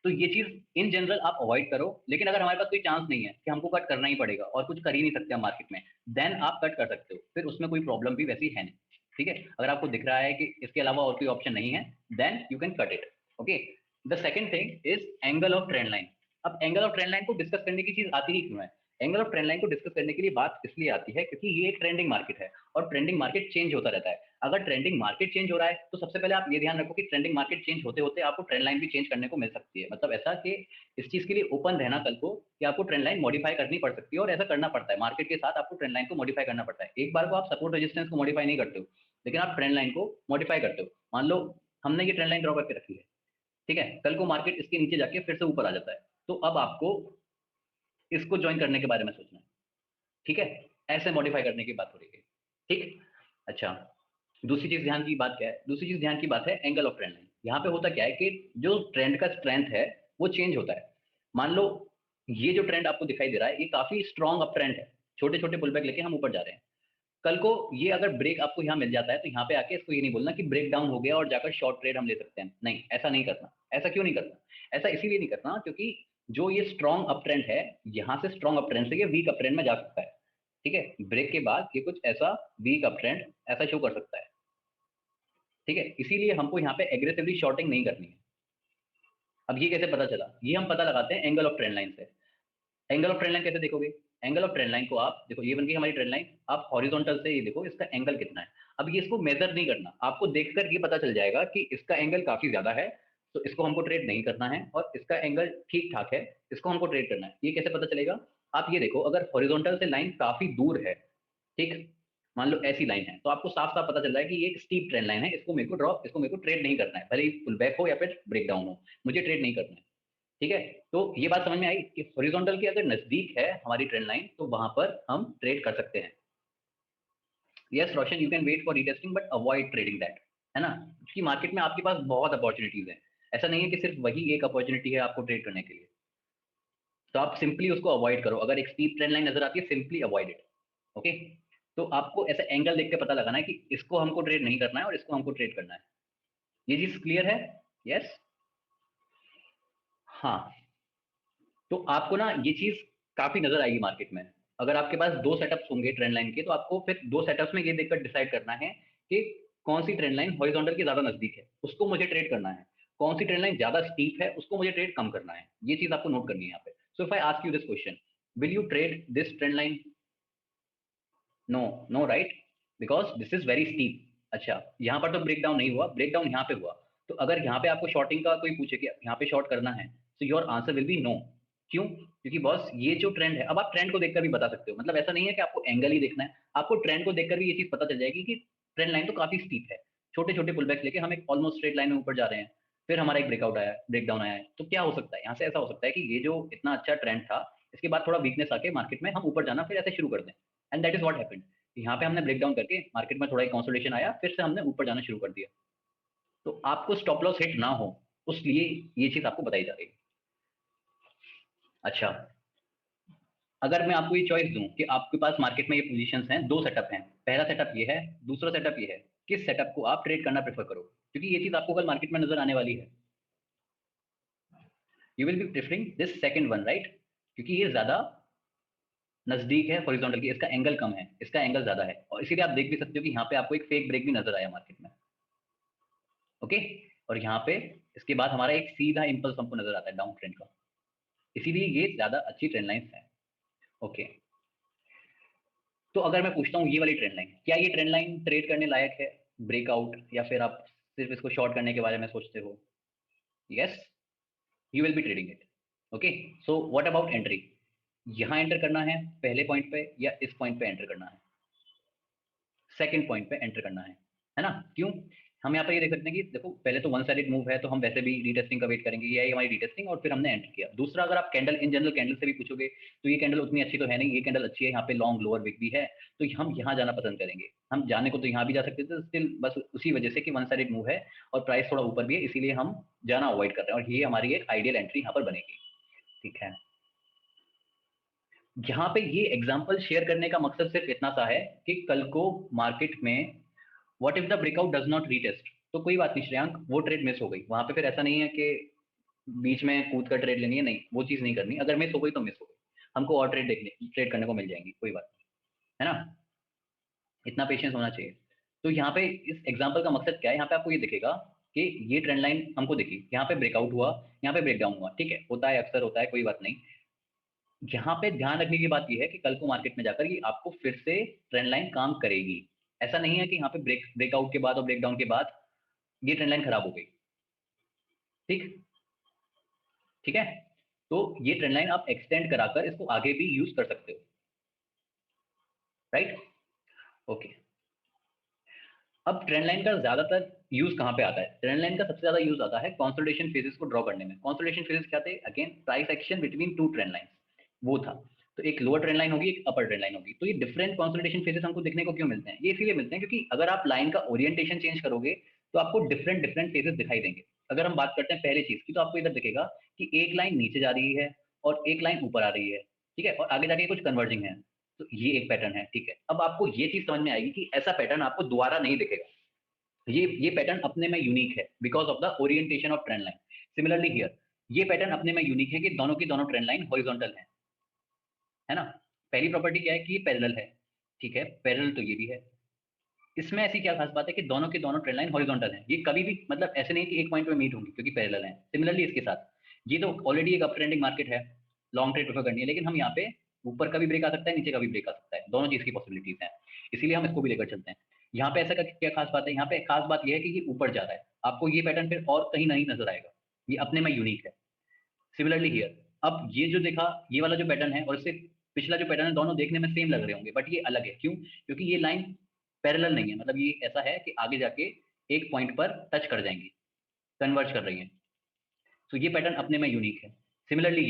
तो ये चीज इन जनरल आप अवॉइड करो। लेकिन अगर हमारे पास कोई चांस नहीं है कि हमको कट करना ही पड़ेगा और कुछ कर ही नहीं सकते हम मार्केट में, देन आप कट कर सकते हो, फिर उसमें कोई प्रॉब्लम भी वैसी है नहीं। ठीक है, अगर आपको दिख रहा है कि इसके अलावा और कोई ऑप्शन नहीं है, then you can cut it. Okay, the second thing is angle of trend line. अब एंगल ऑफ ट्रेंड लाइन को डिस्कस करने की चीज आती ही क्यों है? एंगल ऑफ ट्रेंड लाइन को डिस्कस करने के लिए बात इसलिए आती है क्योंकि ये एक ट्रेंडिंग मार्केट है और ट्रेंडिंग मार्केट चेंज होता रहता है। अगर ट्रेंडिंग मार्केट चेंज हो रहा है तो सबसे पहले आप ये ध्यान रखो कि ट्रेंडिंग मार्केट चेंज होते होते आपको ट्रेंड लाइन भी चेंज करने को मिल सकती है। मतलब ऐसा कि इस चीज के लिए ओपन रहना कल को कि आपको ट्रेंड लाइन मॉडिफाई करनी पड़ सकती है, और ऐसा करना पड़ता है मार्केट के साथ, आपको ट्रेंड लाइन को मॉडिफाई करना पड़ता है। एक बार को आप सपोर्ट रेजिस्टेंस को मॉडिफाई नहीं करते हो, लेकिन आप ट्रेंड लाइन को मॉडिफाई करते हो। मान लो हमने ये ट्रेंड लाइन ड्रॉ करके रखी है, ठीक है, कल को मार्केट इसके नीचे जाके फिर से ऊपर आ जाता है, तो अब आपको इसको ज्वाइन करने के बारे में सोचना है। ठीक है, ऐसे मॉडिफाई करने की बात हो रही है। ठीक, अच्छा, दूसरी चीज ध्यान की बात क्या है, दूसरी चीज ध्यान की बात है एंगल ऑफ ट्रेंड लाइन। यहाँ पे होता क्या है कि जो ट्रेंड का स्ट्रेंथ है वो चेंज होता है। मान लो ये जो ट्रेंड आपको दिखाई दे रहा है ये काफी स्ट्रॉन्ग अप ट्रेंड है, छोटे छोटे पुल बैक लेके हम ऊपर जा रहे हैं। कल को ये अगर ब्रेक आपको यहाँ मिल जाता है तो यहाँ पे आके इसको ये नहीं बोलना कि ब्रेक डाउन हो गया और जाकर शॉर्ट ट्रेड हम ले सकते हैं, नहीं, ऐसा नहीं करना। ऐसा क्यों नहीं करना? ऐसा इसीलिए नहीं करना क्योंकि जो ये स्ट्रॉन्ग अप ट्रेंड है, यहाँ से स्ट्रॉन्ग अप ट्रेंड से ये वीक अप ट्रेंड में जा सकता है। ठीक है, ब्रेक के बाद ये कुछ ऐसा वीक अप ट्रेंड ऐसा शो कर सकता है। ठीक है, इसीलिए हमको यहाँ पे एग्रेसिवली शॉर्टिंग नहीं करनी है। अब ये कैसे पता चला? ये हम पता लगाते हैं एंगल ऑफ ट्रेंड लाइन से। एंगल ऑफ ट्रेंड लाइन कैसे देखोगे? एंगल ऑफ ट्रेंड लाइन को आप देखो, ये बन गई हमारी ट्रेंड लाइन। आप हॉरिजॉन्टल से ये देखो इसका एंगल कितना है। अब ये इसको मेजर नहीं करना, आपको देखकर ये पता चल जाएगा कि इसका एंगल काफी ज्यादा है, तो इसको हमको ट्रेड नहीं करना है, और इसका एंगल ठीक ठाक है, इसको हमको ट्रेड करना है। ये कैसे पता चलेगा? आप ये देखो, अगर हॉरिजॉन्टल से लाइन काफी दूर है, ठीक, मान लो ऐसी लाइन है, तो आपको साफ साफ पता चल रहा है कि ये एक स्टीप ट्रेंड लाइन है, इसको मेरे को ड्रॉप, इसको मेरे को ट्रेड नहीं करना है, भले ही पुल बैक हो या फिर ब्रेक डाउन हो, मुझे ट्रेड नहीं करना है। ठीक है, तो ये बात समझ में आई कि हॉरिजॉन्टल के अगर नजदीक है हमारी ट्रेंड लाइन तो वहां पर हम ट्रेड कर सकते हैं। Yes Roshan, you can wait for retesting but avoid trading that, है ना, क्योंकि मार्केट में आपके पास बहुत अपॉर्चुनिटीज हैं। ऐसा नहीं है कि सिर्फ वही एक अपॉर्चुनिटी है आपको ट्रेड करने के लिए, तो आप सिंपली उसको अवॉइड करो। अगर एक स्टीप ट्रेंड लाइन नजर आती है, सिंपली अवॉइड इट। ओके, तो आपको ऐसा एंगल देख के पता लगाना है कि इसको हमको ट्रेड नहीं करना है और इसको हमको ट्रेड करना है। ये चीज क्लियर है? यस, हाँ। तो आपको ना ये चीज काफी नजर आएगी मार्केट में। अगर आपके पास दो सेटअप्स होंगे ट्रेंड लाइन के, तो आपको फिर दो सेटअप्स में ये देखकर डिसाइड करना है कि कौन सी ट्रेंड लाइन हॉरिजॉन्टल के ज्यादा नजदीक है, उसको मुझे ट्रेड करना है, कौन सी ट्रेंड लाइन ज्यादा स्टीप है, उसको मुझे ट्रेड कम करना है। ये चीज आपको नोट करनी है यहाँ पे। So if I ask you this question, will you trade this trend line? No, no right, because this is very steep. अच्छा, यहाँ पर तो ब्रेक डाउन नहीं हुआ, ब्रेक डाउन यहाँ पे हुआ। तो अगर यहाँ पे आपको शॉर्टिंग का कोई पूछे कि यहाँ पे शॉर्ट करना है, तो your answer will be no. क्यों? क्योंकि बॉस ये जो ट्रेंड है, अब आप ट्रेंड को देखकर भी बता सकते हो, मतलब ऐसा नहीं है कि आपको एंगल ही देखना है, आपको ट्रेंड को देखकर भी ये चीज पता चल जाएगी कि ट्रेंड लाइन तो काफी स्टीप है, छोटे छोटे पुलबैक्स लेके हम एक ऑलमोस्ट स्ट्रेट लाइन में ऊपर जा रहे हैं, फिर हमारा एक ब्रेकआउट आया, ब्रेक डाउन आया है। तो क्या हो सकता है यहाँ से? ऐसा हो सकता है कि ये जो इतना अच्छा ट्रेंड था, इसके बाद थोड़ा वीकनेस आके मार्केट में हम ऊपर जाना फिर ऐसे शुरू कर दें। And that is what happened. यहाँ पे हमने ब्रेक डाउन करके मार्केट में थोड़ा एक कंसोलिडेशन आया, फिर से हमने ऊपर जाना शुरू कर दिया। तो आपको स्टॉप लॉस हिट ना हो, उसलिए ये चीज आपको बताई जा रही है। अच्छा, अगर मैं आपको ये चॉइस दूं कि आपके पास मार्केट में ये पोजीशंस हैं, दो सेटअप हैं, पहला सेटअप ये है, दूसरा सेटअप ये है, किस सेटअप को आप ट्रेड करना प्रेफर करो? क्योंकि ये चीज आपको कल मार्केट में नजर आने वाली है। You will be preferring this second one, right? क्योंकि ये ज्यादा नजदीक है हॉरिजॉन्टल की, इसका एंगल कम है, इसका एंगल ज्यादा है, और इसीलिए आप देख भी सकते हो कि यहाँ पे आपको एक फेक ब्रेक भी नजर आया मार्केट में। ओके, और यहाँ पे इसके बाद हमारा एक सीधा इंपल्स हमको नजर आता है डाउन ट्रेंड का, इसीलिए ये ज्यादा अच्छी ट्रेंड लाइंस है। ओके, तो अगर मैं पूछता हूँ ये वाली ट्रेंड लाइन, क्या ये ट्रेंड लाइन ट्रेड करने लायक है, ब्रेकआउट, या फिर आप सिर्फ इसको शॉर्ट करने के बारे में सोचते हो? Yes, you will be trading it. Okay, so what about entry? यहाँ एंटर करना है पहले पॉइंट पे, या इस पॉइंट पे एंटर करना है, सेकंड पॉइंट पे एंटर करना है ना? क्यों? हम यहाँ पर ये देख सकते हैं कि देखो, पहले तो वन साइडेड मूव है, तो हम वैसे भी रीटेस्टिंग का वेट करेंगे, ये हमारी रीटेस्टिंग, और फिर हमने एंटर किया। दूसरा, अगर आप कैंडल इन जनरल कैंडल से भी पूछोगे, तो ये कैंडल उतनी अच्छी तो है नहीं, ये कैंडल अच्छी है, यहाँ पे लॉन्ग लोअर विक भी है, तो हम यहाँ जाना पसंद करेंगे। हम जाने को तो यहाँ भी जा सकते थे स्टिल, बस उसी वजह से कि वन साइडेड मूव है और प्राइस थोड़ा ऊपर भी है, इसीलिए हम जाना अवॉइड कर रहे हैं, और ये हमारी एक आइडियल एंट्री यहाँ पर बनेगी। ठीक है, यहाँ पे ये एग्जांपल शेयर करने का मकसद सिर्फ इतना सा है कि कल को मार्केट में what if the breakout does not retest, तो कोई बात नहीं श्रेयांक, वो ट्रेड मिस हो गई, वहां पे फिर ऐसा नहीं है कि बीच में कूद कर ट्रेड लेनी है, नहीं, वो चीज नहीं करनी। अगर मिस हो गई तो मिस हो गई, हमको और ट्रेड करने को मिल जाएंगी, कोई बात नहीं, है ना? इतना पेशेंस होना चाहिए। तो यहाँ पे इस एग्जाम्पल का मकसद क्या है, यहाँ पे आपको ये दिखेगा कि ये ट्रेंड लाइन हमको दिखी, यहाँ पे ब्रेकआउट हुआ, यहाँ पे ब्रेकडाउन हुआ, ठीक है, होता है, अक्सर होता है, कोई बात नहीं। यहाँ पे ध्यान रखने की बात यह है कि कल को मार्केट में जाकर ये आपको फिर से ट्रेंड लाइन काम करेगी। ऐसा नहीं है कि यहाँ पे ब्रेकआउट के बाद और ब्रेकडाउन के बाद ये ट्रेंड लाइन खराब हो गई। ठीक, ठीक है, तो ये ट्रेंड लाइन आप एक्सटेंड कराकर इसको आगे भी यूज कर सकते हो, राइट? ओके, अब ट्रेंड लाइन का ज्यादातर यूज कहाँ पे आता है? ट्रेंड लाइन का सबसे ज्यादा यूज आता है कंसोलिडेशन फेजेस को ड्रॉ करने में। कंसोलिडेशन फेजेस क्या थे? Again price action between two trend lines, वो था। तो एक लोअर ट्रेंड लाइन होगी, एक अपर ट्रेंड लाइन होगी। तो ये डिफरेंट कंसोलिडेशन फेजेस हमको देखने को क्यों मिलते हैं? ये इसीलिए मिलते हैं क्योंकि अगर आप लाइन का ओरिएंटेशन चेंज करोगे तो आपको डिफरेंट डिफरेंट फेजेस दिखाई देंगे। अगर हम बात करते हैं पहले चीज की, तो आपको इधर दिखेगा कि एक लाइन नीचे जा रही है और एक लाइन ऊपर आ रही है, ठीक है, और आगे जाके कुछ कन्वर्जिंग है। तो ये एक पैटर्न है, ठीक है। अब आपको ये चीज समझ में आएगी कि ऐसा पैटर्न आपको दोबारा नहीं दिखेगा। ये पैटर्न अपने में यूनिक है because of the orientation of trend line. Similarly here ये पैटर्न अपने में यूनिक है कि दोनों की दोनों ट्रेंड लाइन हॉरिजॉन्टल है ना। पहली प्रॉपर्टी क्या है कि ये पैरेलल है, ठीक है, पैरेलल तो ये भी है। इसमें ऐसी क्या खास बात है कि दोनों के दोनों ट्रेंड लाइन हॉरिजॉन्टल हैं, ये कभी भी मतलब ऐसे नहीं कि एक पॉइंट पे मीट होंगी क्योंकि पैरेलल हैं। सिमिलरली इसके साथ ये तो ऑलरेडी एक अप ट्रेंडिंग मार्केट है, लॉन्ग ट्रेड प्रेफर करनी है, लेकिन हम यहाँ पे ऊपर का भी ब्रेक आ सकता है, नीचे का भी ब्रेक आ सकता है, दोनों चीज की पॉसिबिलिटीज हैं, इसीलिए हम इसको भी लेकर चलते हैं। यहाँ पे ऐसा क्या खास बात है? यहाँ पे खास बात यह है कि ये ऊपर जा रहा है, आपको ये पैटर्न फिर और कहीं नहीं नजर आएगा, ये अपने में यूनिक है। सिमिलरली हियर अब ये जो देखा, ये वाला जो पैटर्न है और इससे पिछला जो पैटर्न है, दोनों देखने में सेम लग रहे होंगे, बट ये अलग है। क्यों? क्योंकि ये लाइन पैरेलल नहीं है, मतलब ये ऐसा है कि आगे जाके एक पॉइंट पर टच कर जाएंगी, कन्वर्ज कर रही है। तो ये पैटर्न अपने में यूनिक है। सिमिलरली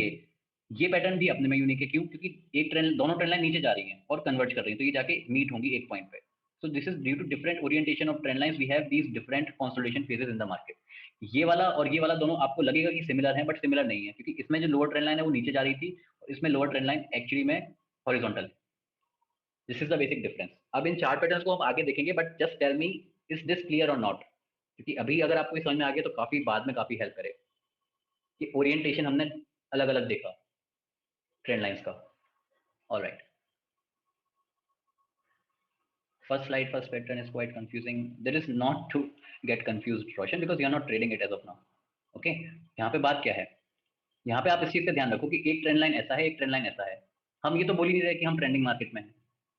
ये पैटर्न भी अपने में यूनिक है। क्यों? क्योंकि एक ट्रेंड, दोनों ट्रेंड लाइन नीचे जा रही हैं और कन्वर्ज कर रही हैं, तो ये जाके मीट होंगी एक पॉइंट पे। So this is due to different orientation of trend lines we have these different consolidation phases in the market. ये वाला और ये वाला दोनों आपको लगेगा कि सिमिलर है, बट सिमिलर नहीं है, क्योंकि इसमें जो लोअर ट्रेंड लाइन है वो नीचे जा रही थी और इसमें लोअर ट्रेंड लाइन एक्चुअली में हॉरिजॉन्टल है। This is the basic difference. अब इन चार पैटर्न्स को हम आगे देखेंगे, but just tell me is this clear और नॉट? क्योंकि अभी अगर आपको ये समझ में आ गया तो काफी बाद में काफी हेल्प करे कि ओरिएंटेशन हमने अलग अलग देखा ट्रेंड लाइंस का। Alright, first slide, first pattern is quite confusing. There is not to get confused, Roshan, because you are not trading it as of now. Okay, यहाँ पे बात क्या है? यहाँ पे आप इस चीज का ध्यान रखो कि एक ट्रेंड लाइन ऐसा है, एक ट्रेंड लाइन ऐसा है। हम ये तो बोल ही नहीं रहे कि हम ट्रेंडिंग मार्केट में हैं।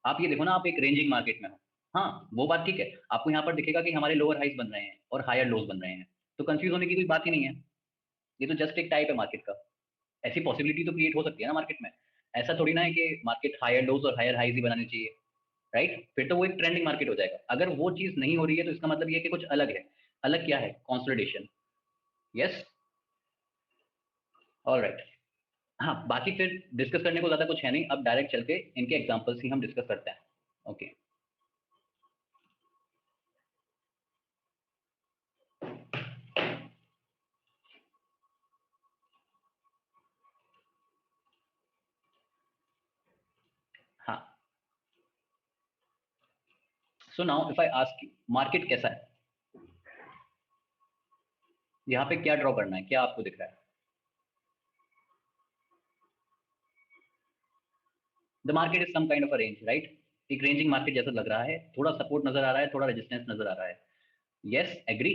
आप ये देखो ना, आप एक रेंजिंग मार्केट में हो। हाँ, वो बात ठीक है, आपको यहाँ पर दिखेगा कि हमारे लोअर हाइज बन रहे हैं और हायर लोज बन रहे हैं, तो कंफ्यूज होने की कोई बात ही नहीं है। ये तो जस्ट एक टाइप है मार्केट का। ऐसी पॉसिबिलिटी तो क्रिएट हो सकती है ना मार्केट में। ऐसा थोड़ी ना है कि मार्केट हायर लोज और हायर हाइज ही बनानी चाहिए, राइट? फिर तो वो एक ट्रेंडिंग मार्केट हो जाएगा। अगर वो चीज नहीं हो रही है तो इसका मतलब ये है कि कुछ अलग है। अलग क्या है? कंसोलिडेशन। Yes, alright. हाँ, बाकी फिर डिस्कस करने को ज्यादा कुछ है नहीं, अब डायरेक्ट चल के इनके एग्जांपल्स ही हम डिस्कस करते हैं। ओके, हाँ। So now if I ask you, market कैसा है? यहाँ पे क्या ड्रॉ करना है? क्या आपको दिख रहा है? The market is some kind of a range, right? एक रेंजिंग मार्केट जैसा लग रहा है, थोड़ा सपोर्ट नजर आ रहा है, थोड़ा रेजिस्टेंस नजर आ रहा है। Yes, agree.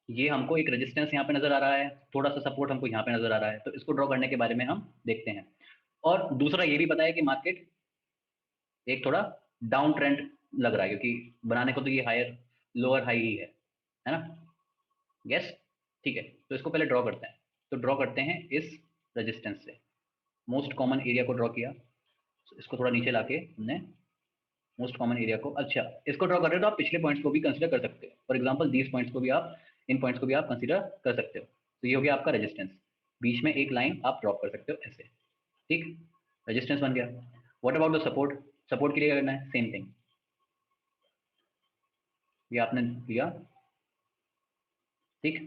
ये हमको एक रेजिस्टेंस यहाँ पे नजर आ रहा है, थोड़ा सा सपोर्ट हमको यहाँ पे नजर आ रहा है, तो इसको ड्रॉ करने के बारे में हम देखते हैं। और दूसरा ये भी पता है कि मार्केट एक थोड़ा डाउन ट्रेंड लग रहा है, क्योंकि बनाने को तो ये हायर लोअर हाई ही है ना? यस, ठीक है। तो इसको पहले ड्रॉ करते हैं। तो ड्रॉ करते हैं इस रेजिस्टेंस से, मोस्ट कॉमन एरिया को ड्रॉ किया। तो इसको थोड़ा नीचे लाके हमने मोस्ट कॉमन एरिया को, अच्छा, इसको ड्रॉ कर रहे हो तो आप पिछले पॉइंट्स को भी कंसिडर कर सकते हो। फॉर एग्जांपल दीस पॉइंट्स को भी आप, इन पॉइंट्स को भी आप कंसिडर कर सकते हो। तो ये हो गया आपका रेजिस्टेंस, बीच में एक लाइन आप ड्रॉप कर सकते हो ऐसे, ठीक, रेजिस्टेंस बन गया। What about the support? Support के लिए करना है सेम थिंग, ये आपने दिया, ठीक,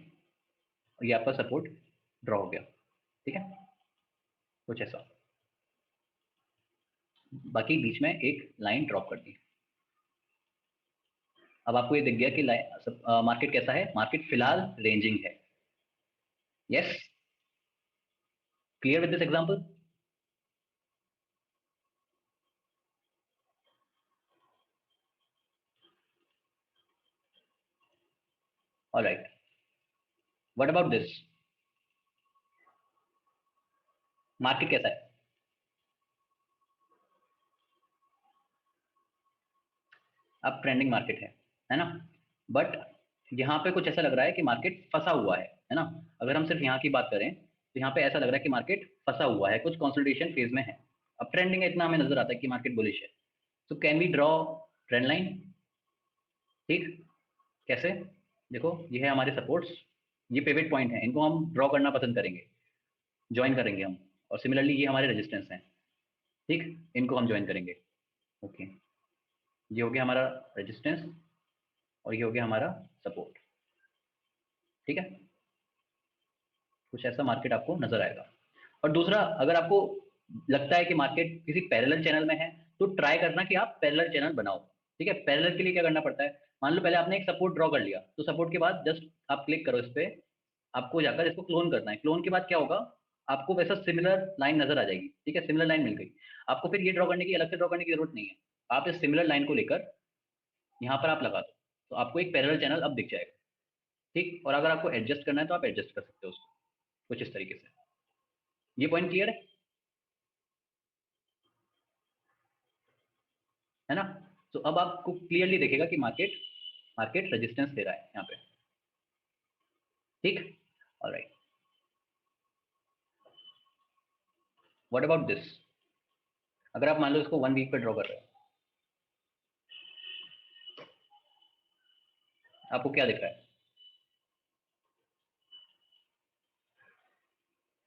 और ये आपका सपोर्ट ड्रॉ हो गया, ठीक है, कुछ ऐसा। बाकी बीच में एक लाइन ड्रॉप कर दी। अब आपको ये दिख गया कि मार्केट कैसा है? मार्केट फिलहाल रेंजिंग है। Yes, clear with this example? Alright, what about this? Market कैसा है? अब ट्रेंडिंग मार्केट है ना? बट यहाँ पे कुछ ऐसा लग रहा है कि मार्केट फंसा हुआ है ना? अगर हम सिर्फ यहाँ की बात करें तो यहाँ पे ऐसा लग रहा है कि मार्केट फंसा हुआ है, कुछ कंसोलिडेशन फेज में है। अब ट्रेंडिंग इतना हमें नजर आता है कि मार्केट बुलिश है। तो can we draw trend line? ठीक, कैसे? देखो, ये है हमारे सपोर्ट्स, ये पिवट पॉइंट है, इनको हम ड्रॉ करना पसंद करेंगे, ज्वाइन करेंगे हम। और सिमिलरली ये हमारे रेजिस्टेंस हैं। ठीक, इनको हम ज्वाइन करेंगे। ओके, ये हो गया हमारा रेजिस्टेंस और ये हो गया हमारा सपोर्ट। ठीक है, कुछ ऐसा मार्केट आपको नजर आएगा। और दूसरा, अगर आपको लगता है कि मार्केट किसी पैरेलल चैनल में है तो ट्राई करना कि आप पैरेलल चैनल बनाओ। ठीक है, पैरेलल के लिए क्या करना पड़ता है, मान लो पहले आपने एक सपोर्ट ड्रॉ कर लिया, तो सपोर्ट के बाद जस्ट आप क्लिक करो इस पे, आपको जाकर इसको क्लोन करना है। क्लोन के बाद क्या होगा, आपको वैसा सिमिलर लाइन नजर आ जाएगी। ठीक है, सिमिलर लाइन मिल गई आपको, फिर ये ड्रॉ करने की, अलग से ड्रॉ करने की जरूरत नहीं है। आप इस सिमिलर लाइन को लेकर यहाँ पर आप लगा दो, तो आपको एक पैरेलल चैनल अब दिख जाएगा। ठीक, और अगर आपको एडजस्ट करना है तो आप एडजस्ट कर सकते हो उसको कुछ इस तरीके से। ये पॉइंट क्लियर है ना? तो अब आपको क्लियरली देखेगा कि मार्केट मार्केट रेजिस्टेंस दे रहा है यहाँ पे। ठीक, ऑलराइट, व्हाट अबाउट दिस? अगर आप मान लो इसको 1 वीक पे ड्रॉ कर रहे हो, आपको क्या दिख रहा है?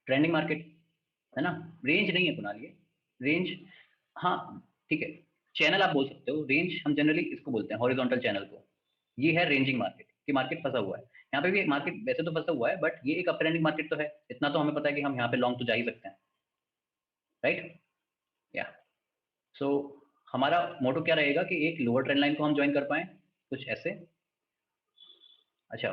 ट्रेंडिंग मार्केट है ना, रेंज नहीं है कुणाल ये, रेंज, हाँ ठीक है, चैनल आप बोल सकते हो, रेंज हम जनरली इसको बोलते हैं, हॉरिजॉन्टल चैनल को। ये है रेंजिंग मार्केट कि मार्केट फंसा हुआ है। यहाँ पे भी एक मार्केट वैसे तो फंसा हुआ है, बट ये एक अप ट्रेंडिंग मार्केट तो है, इतना तो हमें पता है कि हम यहाँ पे लॉन्ग तो जा ही सकते हैं, राइट? या सो हमारा मोटो क्या रहेगा कि एक लोअर ट्रेंड लाइन को हम ज्वाइन कर पाए, कुछ ऐसे। अच्छा,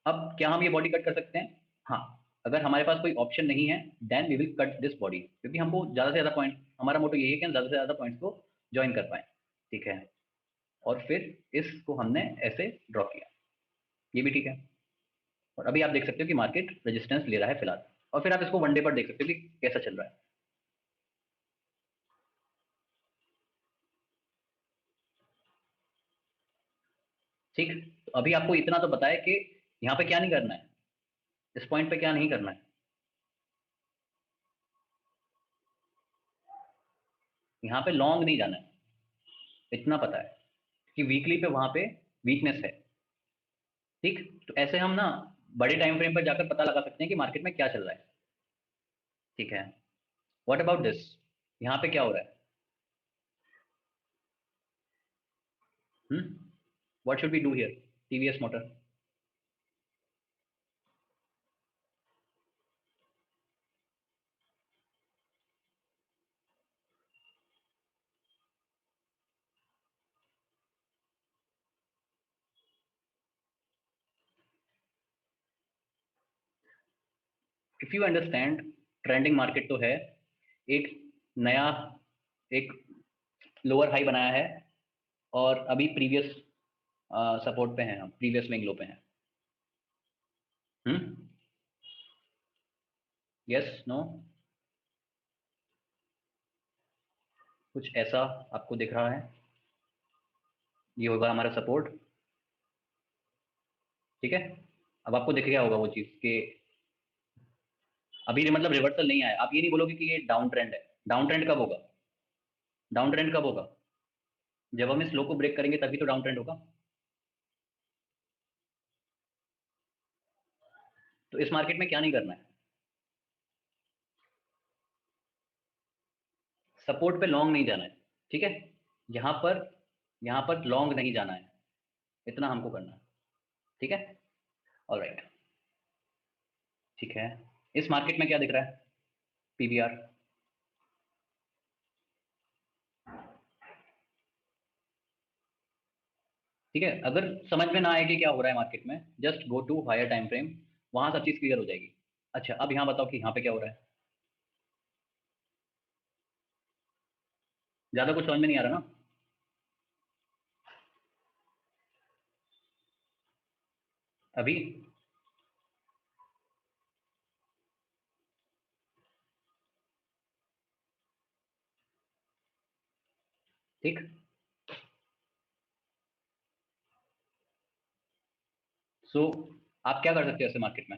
अब क्या हम ये बॉडी कट कर सकते हैं? हाँ, अगर हमारे पास कोई ऑप्शन नहीं है then we will cut this body, क्योंकि हमको ज़्यादा से ज़्यादा पॉइंट, हमारा मोटो यही है कि हम ज़्यादा से ज़्यादा पॉइंट्स को ज्वाइन कर पाए। ठीक है, और फिर इसको हमने ऐसे ड्रॉ किया, ये भी ठीक है। और अभी आप देख सकते हो कि मार्केट रेजिस्टेंस ले रहा है फिलहाल, और फिर आप इसको वन डे पर देख सकते हो कि कैसा चल रहा है। ठीक, तो अभी आपको इतना तो पता है कि यहाँ पे क्या नहीं करना है, इस पॉइंट पे क्या नहीं करना है, यहाँ पे लॉन्ग नहीं जाना है, इतना पता है कि वीकली पे वहां पे वीकनेस है। ठीक, तो ऐसे हम ना बड़े टाइम फ्रेम पर जाकर पता लगा सकते हैं कि मार्केट में क्या चल रहा है। ठीक है, व्हाट अबाउट दिस? यहाँ पे क्या हो रहा है? What should we do here? TVS motor, if you understand, trending market तो है, एक नया, एक लोअर हाई बनाया है, और अभी प्रीवियस सपोर्ट पे हैं हम, प्रीवियस स्विंग लो पे हैं। हम्म, यस, नो, कुछ ऐसा आपको दिख रहा है, ये होगा हमारा सपोर्ट। ठीक है, अब आपको दिख गया होगा वो चीज कि अभी मतलब रिवर्सल नहीं आया, आप ये नहीं बोलोगे कि ये डाउन ट्रेंड है। डाउन ट्रेंड कब होगा? डाउन ट्रेंड कब होगा? जब हम इस लो को ब्रेक करेंगे तभी तो डाउन ट्रेंड होगा। तो इस मार्केट में क्या नहीं करना है, सपोर्ट पे लॉन्ग नहीं जाना है। ठीक है, यहाँ पर यहाँ पर लॉन्ग नहीं जाना है, इतना हमको करना है। ठीक है, ऑलराइट, ठीक है। इस मार्केट में क्या दिख रहा है? पीवीआर, ठीक है, अगर समझ में ना आए कि क्या हो रहा है मार्केट में, just go to higher time frame, वहां सब चीज क्लियर हो जाएगी। अच्छा, अब यहाँ बताओ कि यहाँ पे क्या हो रहा है, ज्यादा कुछ समझ में नहीं आ रहा ना? अभी, ठीक, सो आप क्या कर सकते हो ऐसे मार्केट में?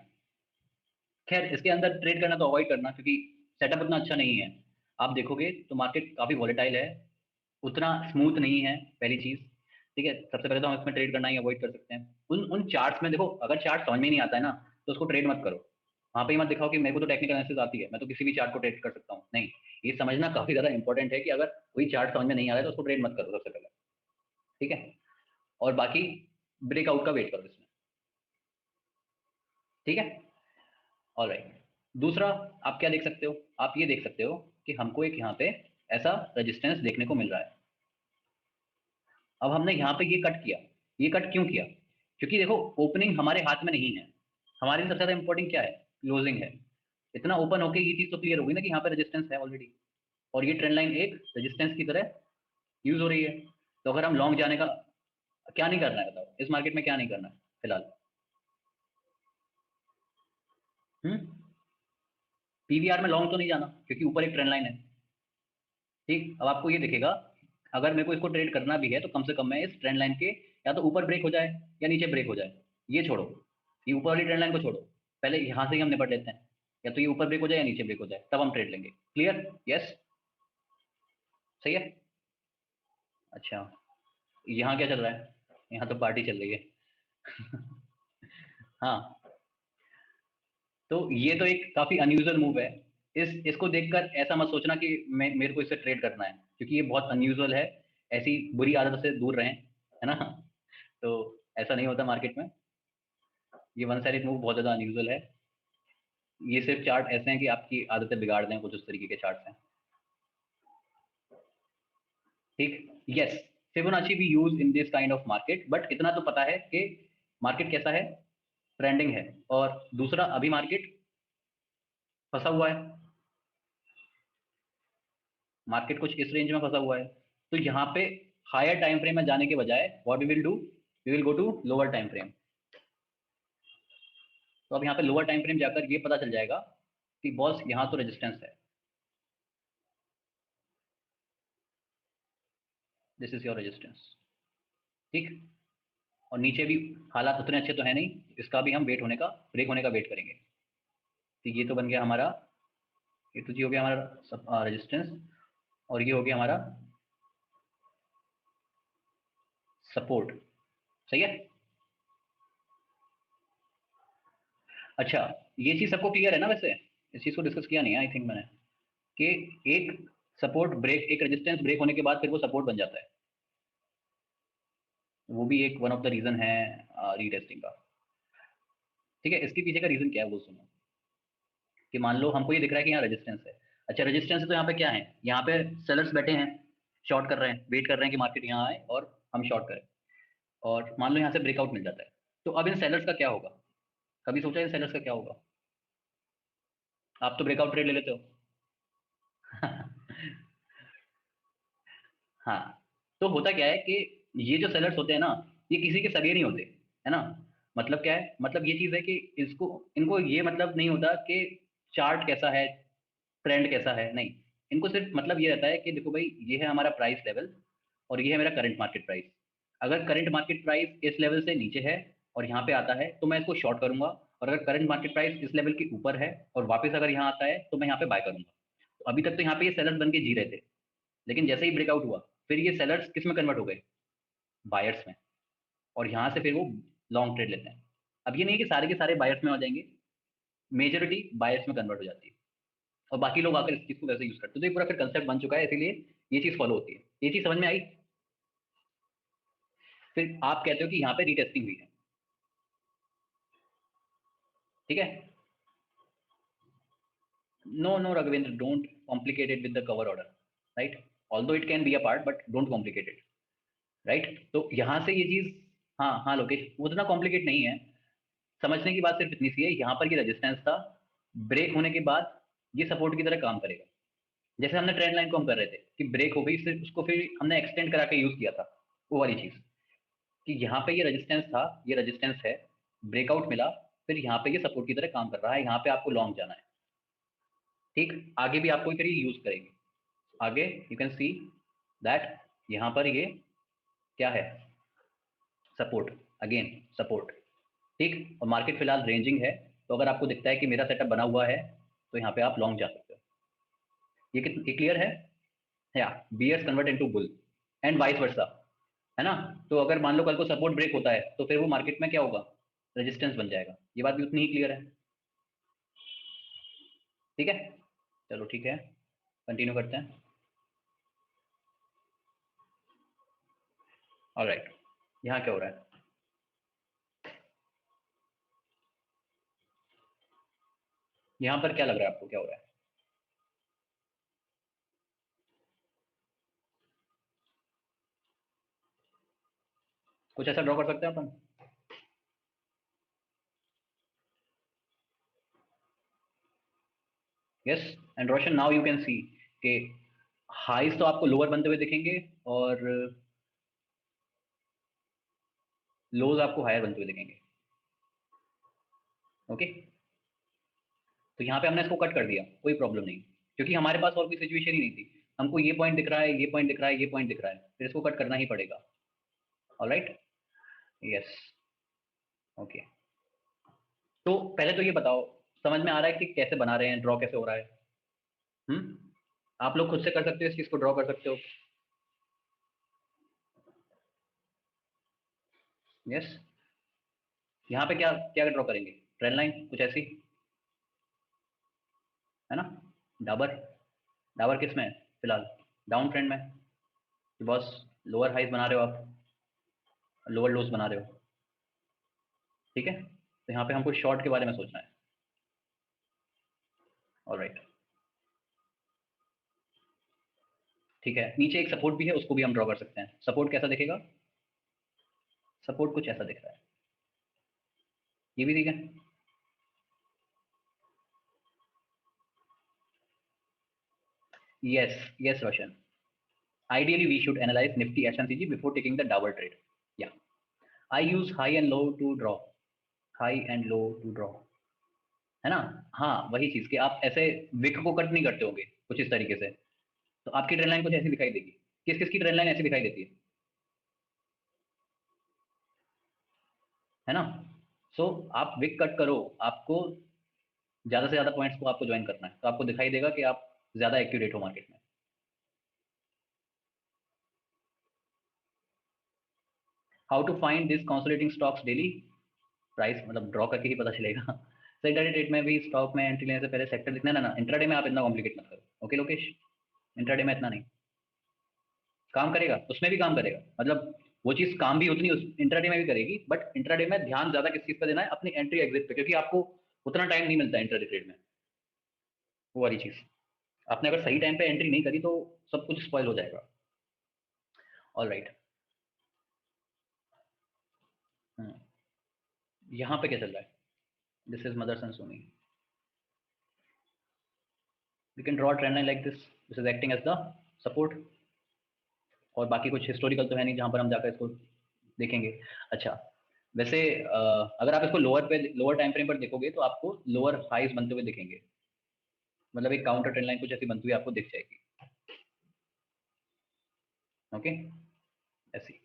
खैर, इसके अंदर ट्रेड करना तो अवॉइड करना, क्योंकि सेटअप उतना अच्छा नहीं है। आप देखोगे तो मार्केट काफी वॉलेटाइल है, उतना स्मूथ नहीं है, पहली चीज। ठीक है, सबसे पहले तो हम इसमें ट्रेड करना ही अवॉइड कर सकते हैं। उन उन चार्ट्स में देखो, अगर चार्ट समझ में नहीं आता है ना, तो उसको ट्रेड मत करो। वहाँ पे ही मत दिखाओ कि मेरे को तो टेक्निकल एनालिसिस आती है, मैं तो किसी भी चार्ट को ट्रेड कर सकता हूँ। नहीं, ये समझना काफी ज्यादा इंपॉर्टेंट है कि अगर कोई चार्ट समझ में नहीं आ रहा है तो उसको ट्रेड मत करो सबसे पहले, ठीक है। और बाकी ब्रेकआउट का वेट करो इसमें, ठीक है। ऑलराइट, दूसरा आप क्या देख सकते हो, आप ये देख सकते हो कि हमको एक यहाँ पे ऐसा रेजिस्टेंस देखने को मिल रहा है। अब हमने यहाँ पे ये कट किया, ये कट क्यों किया? क्योंकि देखो ओपनिंग हमारे हाथ में नहीं है, हमारे लिए सबसे ज्यादा इंपॉर्टेंट क्या है? क्लोजिंग है। इतना ओपन होके ये चीज तो क्लियर होगी ना कि यहाँ पे रेजिस्टेंस है ऑलरेडी, और ये ट्रेंड लाइन एक रेजिस्टेंस की तरह यूज हो रही है। तो अगर हम लॉन्ग जाने का क्या नहीं करना है बताओ, इस मार्केट में क्या नहीं करना है फिलहाल? पीवीआर में लॉन्ग तो नहीं जाना क्योंकि ऊपर एक ट्रेंड लाइन है, ठीक। अब आपको ये दिखेगा, अगर मेरे को इसको ट्रेड करना भी है तो कम से कम मैं इस ट्रेंड लाइन के या तो ऊपर ब्रेक हो जाए या नीचे ब्रेक हो जाए। ये छोड़ो, ये ऊपर वाली ट्रेंड लाइन को छोड़ो, पहले यहाँ से ही हम निपट लेते हैं। या तो ये ऊपर ब्रेक हो जाए या नीचे ब्रेक हो जाए, तब हम ट्रेड लेंगे। क्लियर? यस, सही है। अच्छा, यहाँ क्या चल रहा है? यहाँ तो पार्टी चल रही है। हाँ, तो ये तो एक काफी अनयूजुअल मूव है। इसको देखकर ऐसा मत सोचना कि मेरे को इससे ट्रेड करना है, क्योंकि ये बहुत अनयूजुअल है। ऐसी बुरी आदत से दूर रहें, है ना। तो ऐसा नहीं होता मार्केट में, ये वन साइडेड मूव बहुत ज्यादा अनयूजुअल है। ये सिर्फ चार्ट ऐसे हैं कि आपकी आदतें बिगाड़ दें, कुछ उस तरीके के चार्ट हैं, ठीक। यस, फिबोनाची भी use in this kind of market, but इतना तो पता है कि मार्केट कैसा है, ट्रेंडिंग है। और दूसरा, अभी मार्केट फंसा हुआ है, मार्केट कुछ इस रेंज में फंसा हुआ है। तो यहाँ पे हायर टाइम फ्रेम में जाने के बजाय what we will do, we will go to lower time frame. तो अब यहाँ पे लोअर टाइम फ्रेम जाकर ये पता चल जाएगा कि बॉस यहाँ तो रेजिस्टेंस है, दिस इज योर रेजिस्टेंस, ठीक। और नीचे भी हालात उतने अच्छे तो है नहीं, इसका भी हम वेट होने का, ब्रेक होने का वेट करेंगे। तो ये तो बन गया हमारा, ये तो जी हो गया हमारा रेजिस्टेंस, और ये हो गया हमारा सपोर्ट, सही है। अच्छा, ये चीज सबको क्लियर है ना? वैसे इस चीज को डिस्कस किया नहीं है आई थिंक मैंने, कि एक सपोर्ट ब्रेक, एक रेजिस्टेंस ब्रेक होने के बाद फिर वो सपोर्ट बन जाता है। वो भी एक वन ऑफ द रीजन है रीटेस्टिंग का, ठीक है। इसके पीछे का रीजन क्या है वो सुनो, कि मान लो हमको ये दिख रहा है कि यहाँ रेजिस्टेंस है। अच्छा, रेजिस्टेंस है तो यहाँ पे क्या है? यहाँ पे सेलर्स बैठे हैं, शॉर्ट कर रहे हैं, वेट कर रहे हैं कि मार्केट यहाँ आए और हम शॉर्ट करें। और मान लो यहाँ से ब्रेकआउट मिल जाता है, तो अब इन सेलर्स का क्या होगा? कभी सोचा इन सेलर्स का क्या होगा? आप तो ब्रेकआउट ट्रेड ले लेते हो। हाँ, तो होता क्या है कि ये जो सेलर्स होते हैं ना, ये किसी के सगे नहीं होते, है ना। मतलब क्या है, मतलब ये चीज है कि इसको, इनको ये मतलब नहीं होता कि चार्ट कैसा है, ट्रेंड कैसा है, नहीं। इनको सिर्फ मतलब ये रहता है कि देखो भाई, ये है हमारा प्राइस लेवल और ये है मेरा करंट मार्केट प्राइस। अगर करंट मार्केट प्राइस इस लेवल से नीचे है और यहाँ पे आता है तो मैं इसको शॉर्ट करूंगा, और अगर करंट मार्केट प्राइस इस लेवल के ऊपर है और वापस अगर यहाँ आता है तो मैं यहाँ पे बाय करूंगा। तो अभी तक तो यहाँ पे ये सेलर्स बन के जी रहे थे, लेकिन जैसे ही ब्रेकआउट हुआ फिर ये सेलर्स किस में कन्वर्ट हो गए? बायर्स में। और यहाँ से फिर वो लॉन्ग ट्रेड लेते हैं। अब ये नहीं कि सारे के सारे बायर्स में आ जाएंगे, मेजोरिटी बायर्स में कन्वर्ट हो जाती है, और बाकी लोग आकर इस चीज को वैसे यूज करते हैं। तो ये पूरा फिर कंसेप्ट बन चुका है, इसीलिए ये चीज फॉलो होती है। ये चीज समझ में आई? फिर आप कहते हो कि यहाँ पे रीटेस्टिंग हुई है, ठीक है। No no Raghavendra, don't complicate it with the cover order, right? Although it can be a part, but don't complicate it, right? तो यहाँ से ये चीज, हाँ हाँ लोकेश, वो उतना कॉम्प्लिकेट नहीं है। समझने की बात सिर्फ इतनी सी है, यहाँ पर ये रेजिस्टेंस था, ब्रेक होने के बाद ये सपोर्ट की तरह काम करेगा। जैसे हमने ट्रेंड लाइन को हम कर रहे थे कि ब्रेक हो गई, फिर उसको फिर हमने एक्सटेंड करा के यूज किया था, वो वाली चीज, कि यहाँ पे ये रेजिस्टेंस था, ये रेजिस्टेंस है, ब्रेकआउट मिला, फिर यहाँ पे ये सपोर्ट की तरह काम कर रहा है, यहाँ पे आपको लॉन्ग जाना है, ठीक। आगे भी आपको फिर ये यूज करेंगे। आगे यू कैन सी दैट यहाँ पर ये क्या है? सपोर्ट, अगेन सपोर्ट, ठीक। और मार्केट फिलहाल रेंजिंग है, तो अगर आपको दिखता है कि मेरा सेटअप बना हुआ है तो यहाँ पे आप लॉन्ग जा सकते हो। ये क्लियर है? या bears convert into bull and vice versa, है ना। तो अगर मान लो कल को सपोर्ट ब्रेक होता है तो फिर वो मार्केट में क्या होगा? रेजिस्टेंस बन जाएगा। ये बात भी उतनी ही क्लियर है। ठीक है, चलो ठीक है, कंटिन्यू करते हैं। ऑलराइट, यहाँ क्या हो रहा है? यहाँ पर क्या लग रहा है आपको, क्या हो रहा है? कुछ ऐसा ड्रॉ कर सकते हैं अपन? Yes, and Roshan, now you can see कि हाइज तो आपको लोअर बनते हुए दिखेंगे और लोज आपको हायर बनते हुए दिखेंगे। ओके, तो यहाँ पे हमने इसको कट कर दिया, कोई प्रॉब्लम नहीं, क्योंकि हमारे पास और कोई सिचुएशन ही नहीं थी। हमको ये पॉइंट दिख रहा है, ये पॉइंट दिख रहा है, ये पॉइंट दिख रहा है, फिर इसको कट करना ही पड़ेगा। Alright, yes, okay. तो पहले तो ये बताओ, समझ में आ रहा है कि कैसे बना रहे हैं, ड्रॉ कैसे हो रहा है? आप लोग खुद से कर सकते हो, इस चीज को ड्रॉ कर सकते हो। यस, यहाँ पे क्या क्या ड्रॉ करेंगे? ट्रेंड लाइन कुछ ऐसी, है ना? डाबर, डाबर किस में है फिलहाल? डाउन ट्रेंड में। कि बस लोअर हाइज बना रहे हो आप, लोअर लोज बना रहे हो। ठीक है, तो यहाँ पे हमको शॉर्ट के बारे में सोचना है। ऑलराइट, ठीक है, नीचे एक सपोर्ट भी है, उसको भी हम ड्रॉ कर सकते हैं। सपोर्ट कैसा दिखेगा? सपोर्ट कुछ ऐसा दिख रहा है, ये भी ठीक है। Yes, yes Roshan, ideally we should analyze nifty HMCG before taking the double trade. Yeah, I use high and low to draw, high and low to draw, है ना? हाँ, वही चीज कि आप ऐसे विक को कट नहीं करते होंगे कुछ इस तरीके से, तो आपकी ट्रेंड लाइन कुछ ऐसी दिखाई देगी। किस किस की ट्रेंड लाइन ऐसी दिखाई देती है ना? सो आप विक कट करो, आपको ज्यादा से ज्यादा पॉइंट्स को आपको ज्वाइन करना है, तो आपको दिखाई देगा कि आप ज्यादा एक्यूरेट हो मार्केट में। How to find this consolidating stocks daily? Price मतलब ड्रॉ करके ही पता चलेगा। सो इंट्राडे ट्रेड में भी स्टॉक में एंट्री लेने से पहले सेक्टर दिखना है ना, इंट्राडे में आप इतना कॉम्प्लिकेट मत करो। ओके लोकेश, इंट्राडे में इतना नहीं काम करेगा, उसमें भी काम करेगा, मतलब वो चीज काम भी उतनी इंट्राडे में भी करेगी, बट इंट्राडे में ध्यान ज्यादा किस चीज पर देना है? अपनी एंट्री एग्जिट पे, क्योंकि आपको उतना टाइम नहीं मिलता है इंट्राडे ट्रेड में। वो वाली चीज, आपने अगर सही टाइम पे एंट्री नहीं करी तो सब कुछ स्पॉइल हो जाएगा। ऑल राइट, यहाँ पे क्या चल रहा है? This is Motherson Sony, we can draw trend line like this is acting as the support, और बाकी कुछ हिस्टोरिकल तो है नहीं जहां पर हम जाकर इसको देखेंगे। अच्छा, वैसे अगर आप इसको लोअर टाइम फ्रेम पर देखोगे तो आपको लोअर हाइज बनते हुए दिखेंगे, मतलब एक काउंटर ट्रेंड लाइन कुछ ऐसी बनती हुई आपको दिख जाएगी। ओके, ऐसी।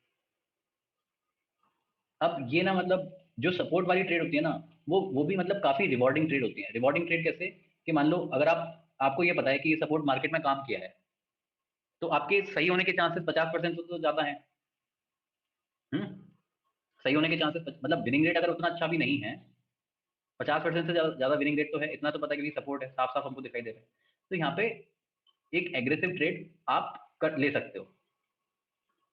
अब ये ना, मतलब जो सपोर्ट वाली ट्रेड होती है ना, वो भी मतलब काफी रिवॉर्डिंग ट्रेड होती है। रिवॉर्डिंग ट्रेड कैसे? कि मान लो अगर आपको ये पता है कि ये सपोर्ट मार्केट में काम किया है, तो आपके सही होने के चांसेस 50% तो ज्यादा है। हम्म, सही होने के चांसेस, मतलब विनिंग रेट अगर उतना अच्छा भी नहीं है, 50% से ज्यादा विनिंग रेट तो है, इतना तो पता है, क्योंकि सपोर्ट है, साफ साफ हमको दिखाई दे रहा है। तो यहाँ पे एक एग्रेसिव ट्रेड आप कर ले सकते हो,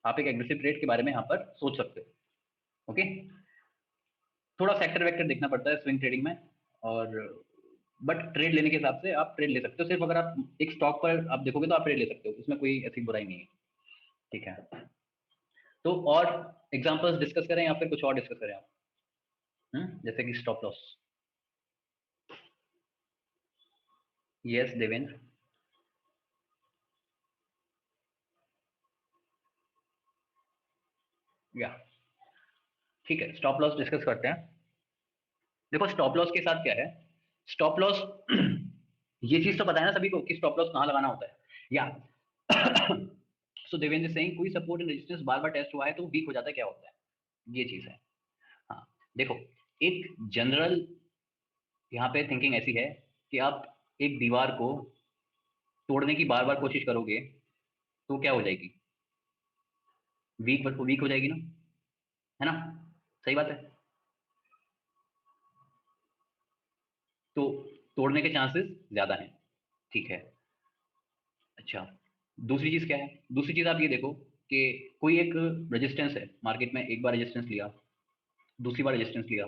आप एक एग्रेसिव ट्रेड के बारे में यहाँ पर सोच सकते हो। ओके, थोड़ा सेक्टर वेक्टर देखना पड़ता है स्विंग ट्रेडिंग में, और बट ट्रेड लेने के हिसाब से आप ट्रेड ले सकते हो। सिर्फ अगर आप एक स्टॉक पर आप देखोगे तो आप ट्रेड ले सकते हो, उसमें कोई ऐसी बुराई नहीं है। ठीक है, तो और एग्जांपल्स डिस्कस करें या फिर कुछ और डिस्कस करें आप? जैसे कि स्टॉप लॉस। यस देवेंद्र, या ठीक है, स्टॉप लॉस डिस्कस करते हैं। देखो स्टॉप लॉस के साथ क्या है, स्टॉप लॉस ये चीज तो पता है ना सभी को कि स्टॉप लॉस कहाँ लगाना होता है, या सो देवेंद्र सिंह, कोई सपोर्ट एंड रेजिस्टेंस बार बार टेस्ट हुआ है तो वीक हो जाता है, क्या होता है? ये चीज है। हाँ, देखो, एक जनरल यहाँ पे थिंकिंग ऐसी है कि आप एक दीवार को तोड़ने की बार बार कोशिश करोगे तो क्या हो जाएगी? वीक वीक हो जाएगी ना, है ना? सही बात है। तो तोड़ने के चांसेस ज्यादा हैं। ठीक है। अच्छा, दूसरी चीज क्या है? दूसरी चीज आप ये देखो कि कोई एक रेजिस्टेंस है मार्केट में, एक बार रेजिस्टेंस लिया, दूसरी बार रेजिस्टेंस लिया,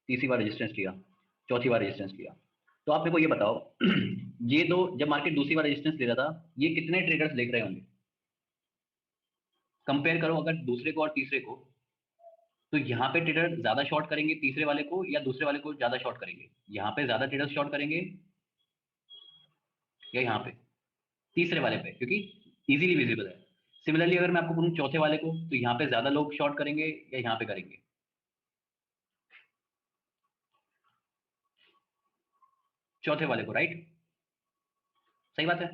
तीसरी बार रेजिस्टेंस लिया, चौथी बार रेजिस्टेंस लिया। तो आप मेरे को ये बताओ ये दो, जब मार्केट दूसरी बार रेजिस्टेंस ले रहा था, ये कितने ट्रेडर्स देख रहे होंगे? कंपेयर करो अगर दूसरे को और तीसरे को, तो यहाँ पे ट्रेडर ज्यादा शॉर्ट करेंगे तीसरे वाले को या दूसरे वाले को ज्यादा शॉर्ट करेंगे? यहाँ पे ज्यादा ट्रेडर्स शॉर्ट करेंगे या यहाँ पे तीसरे वाले पे, क्योंकि इजीली विजिबल है। सिमिलरली अगर मैं आपको बोलूं चौथे वाले को, तो यहाँ पे ज्यादा लोग शॉर्ट करेंगे या यहाँ पे करेंगे? चौथे वाले को, राइट? सही बात है।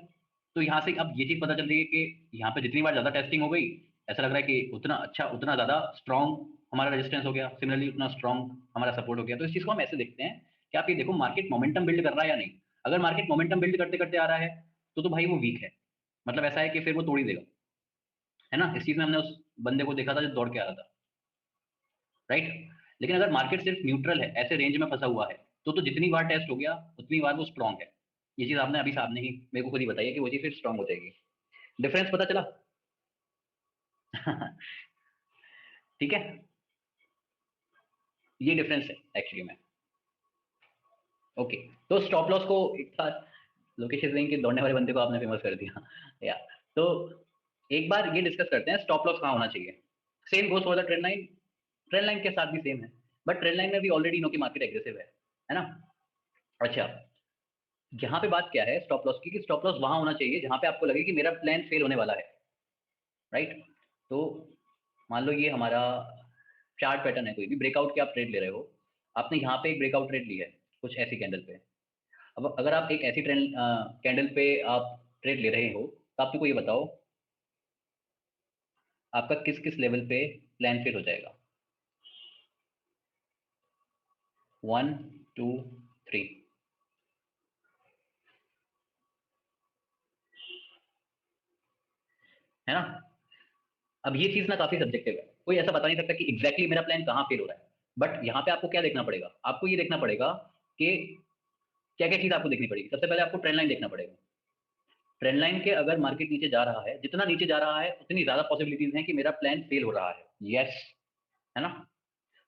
तो यहाँ से अब ये चीज पता चल रही है कि यहाँ पे जितनी बार ज्यादा टेस्टिंग हो गई, ऐसा लग रहा है कि उतना अच्छा, उतना ज्यादा स्ट्रॉन्ग हमारा रेजिस्टेंस हो गया, सिमिलरली उतना स्ट्रॉन्ग हमारा सपोर्ट हो गया। तो इस चीज को हम ऐसे देखते हैं कि आप ये देखो मार्केट मोमेंटम बिल्ड कर रहा है या नहीं। अगर मार्केट मोमेंटम बिल्ड करते करते आ रहा है तो भाई वो वीक है, मतलब ऐसा है कि फिर वो तोड़ ही देगा, है ना? इस चीज में हमने उस बंदे को देखा था जो दौड़ के आ रहा था, राइट? लेकिन अगर मार्केट सिर्फ न्यूट्रल है, ऐसे रेंज में फंसा हुआ है, तो जितनी बार टेस्ट हो गया उतनी बार वो स्ट्रॉन्ग है। ये चीज आपने अभी सामने ही मेरे को खुद ही बताई है कि वो चीज फिर स्ट्रॉन्ग हो जाएगी। डिफरेंस पता चला? ठीक है, ये डिफरेंस है एक्चुअली में। ओके, तो स्टॉप लॉस को एक बार, लोकेश सिंह के दौड़ने वाले बंदे को आपने फेमस कर दिया या, तो एक बार ये डिस्कस करते हैं स्टॉप लॉस कहाँ होना चाहिए। Same goes for the trend line, trend line के साथ भी सेम है, बट ट्रेंड लाइन में भी ऑलरेडी नो की मार्केट एग्रेसिव है ना? अच्छा, यहाँ पे बात क्या है स्टॉप लॉस की, कि स्टॉप लॉस वहां होना चाहिए जहां पे आपको लगे कि मेरा प्लान फेल होने वाला है, राइट? तो मान लो ये हमारा चार्ट पैटर्न है, कोई भी ब्रेकआउट के आप ट्रेड ले रहे हो, आपने यहाँ पे एक ब्रेकआउट ट्रेड ली है कुछ ऐसी कैंडल पे। अब अगर आप एक ऐसी ट्रेंड कैंडल पे आप ट्रेड ले रहे हो, तो आप मेरे को ये बताओ आपका किस किस लेवल पे प्लान फेल हो जाएगा? 1, 2, 3, है ना? अब ये चीज ना काफी सब्जेक्टिव है, कोई ऐसा बता नहीं सकता कि एग्जैक्टली मेरा प्लान कहाँ फेल हो रहा है। बट यहाँ पे आपको क्या देखना पड़ेगा? आपको ये देखना पड़ेगा कि क्या क्या चीज आपको देखनी पड़ेगी। सबसे पहले आपको ट्रेंड लाइन देखना पड़ेगा। ट्रेंड लाइन के अगर मार्केट नीचे जा रहा है, जितना नीचे जा रहा है उतनी ज्यादा पॉसिबिलिटीज हैं कि मेरा प्लान फेल हो रहा है। यस, है ना?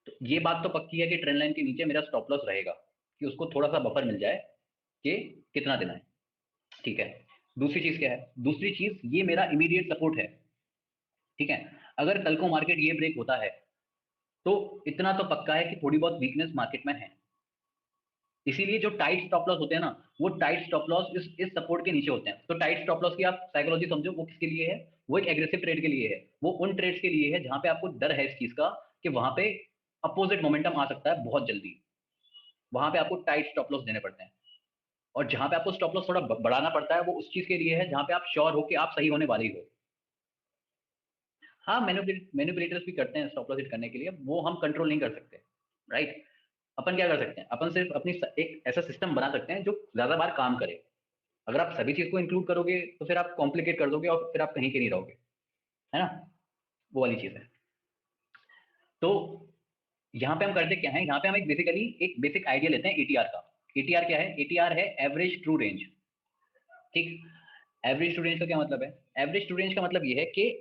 तो ये बात तो पक्की है कि ट्रेंड लाइन के नीचे मेरा स्टॉप लॉस रहेगा, कि उसको थोड़ा सा बफर मिल जाए कि कितना देना है। ठीक है, दूसरी चीज क्या है? दूसरी चीज ये मेरा इमीडिएट सपोर्ट है। ठीक है, अगर कल को मार्केट ये ब्रेक होता है तो इतना तो पक्का है कि थोड़ी बहुत वीकनेस मार्केट में है। इसीलिए जो टाइट स्टॉप लॉस होते हैं ना, वो टाइट स्टॉप लॉस इस सपोर्ट के नीचे होते हैं। तो टाइट स्टॉप लॉस की आप साइकोलॉजी समझो, वो किसके लिए है? वो एक एग्रेसिव ट्रेड के लिए है। वो उन ट्रेड्स के लिए है जहां पे आपको डर है इस चीज का कि वहां पे अपोजिट मोमेंटम आ सकता है बहुत जल्दी। वहां पे आपको टाइट स्टॉप लॉस देने पड़ते हैं। और जहां पे आपको स्टॉप लॉस थोड़ा बढ़ाना पड़ता है, वो उस चीज के लिए है जहां पे आप श्योर हो कि आप सही होने वाले ही हो। हाँ, मैनिपुलेटर्स भी करते हैं स्टॉप लॉस हिट करने के लिए, वो हम कंट्रोल नहीं कर सकते, राइट? अपन क्या कर सकते हैं? अपन सिर्फ अपनी एक ऐसा सिस्टम बना सकते हैं जो ज्यादा बार काम करे। अगर आप सभी चीज को इंक्लूड करोगे तो फिर आप कॉम्प्लिकेट कर दोगे और फिर आप कहीं के नहीं रहोगे, है ना? वो वाली चीज है। तो यहाँ पे हम करते क्या है, यहाँ पे हम एक बेसिक आइडिया लेते हैं एटीआर का। एटीआर क्या है? एटीआर है एवरेज ट्रू रेंज। ठीक, एवरेज ट्रू रेंज का क्या मतलब है? एवरेज ट्रू रेंज का मतलब ये है कि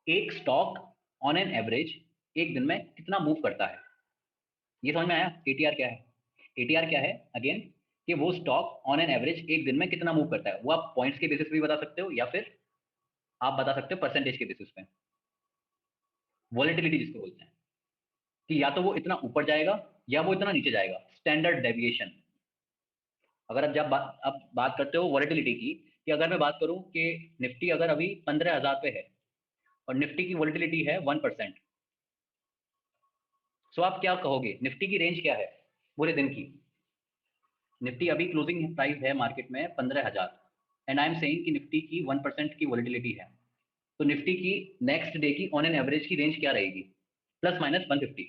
एक स्टॉक ऑन एन एवरेज एक दिन में कितना मूव करता है। ये समझ में आया एटीआर क्या है? एटीआर क्या है अगेन, कि वो स्टॉक ऑन एन एवरेज एक दिन में कितना मूव करता है। वो आप पॉइंट्स के बेसिस पे भी बता सकते हो या फिर आप बता सकते हो परसेंटेज के बेसिस पे, वॉलेटिलिटी जिसको बोलते हैं, कि या तो वो इतना ऊपर जाएगा या वो इतना नीचे जाएगा, स्टैंडर्ड डेविएशन। अगर आप जब आप बात करते हो वॉलेटिलिटी की, कि अगर मैं बात करूं कि निफ्टी अगर अभी 15,000 पे है और निफ्टी की वॉलेटिलिटी है 1%, सो आप क्या कहोगे निफ्टी की रेंज क्या है पूरे दिन की? निफ्टी अभी क्लोजिंग प्राइस है मार्केट में 15,000, एंड आई एम सेइंग कि निफ्टी की 1% की वॉलेटिलिटी है। तो निफ्टी की नेक्स्ट डे की ऑन एन एवरेज की रेंज क्या रहेगी? Plus minus 150।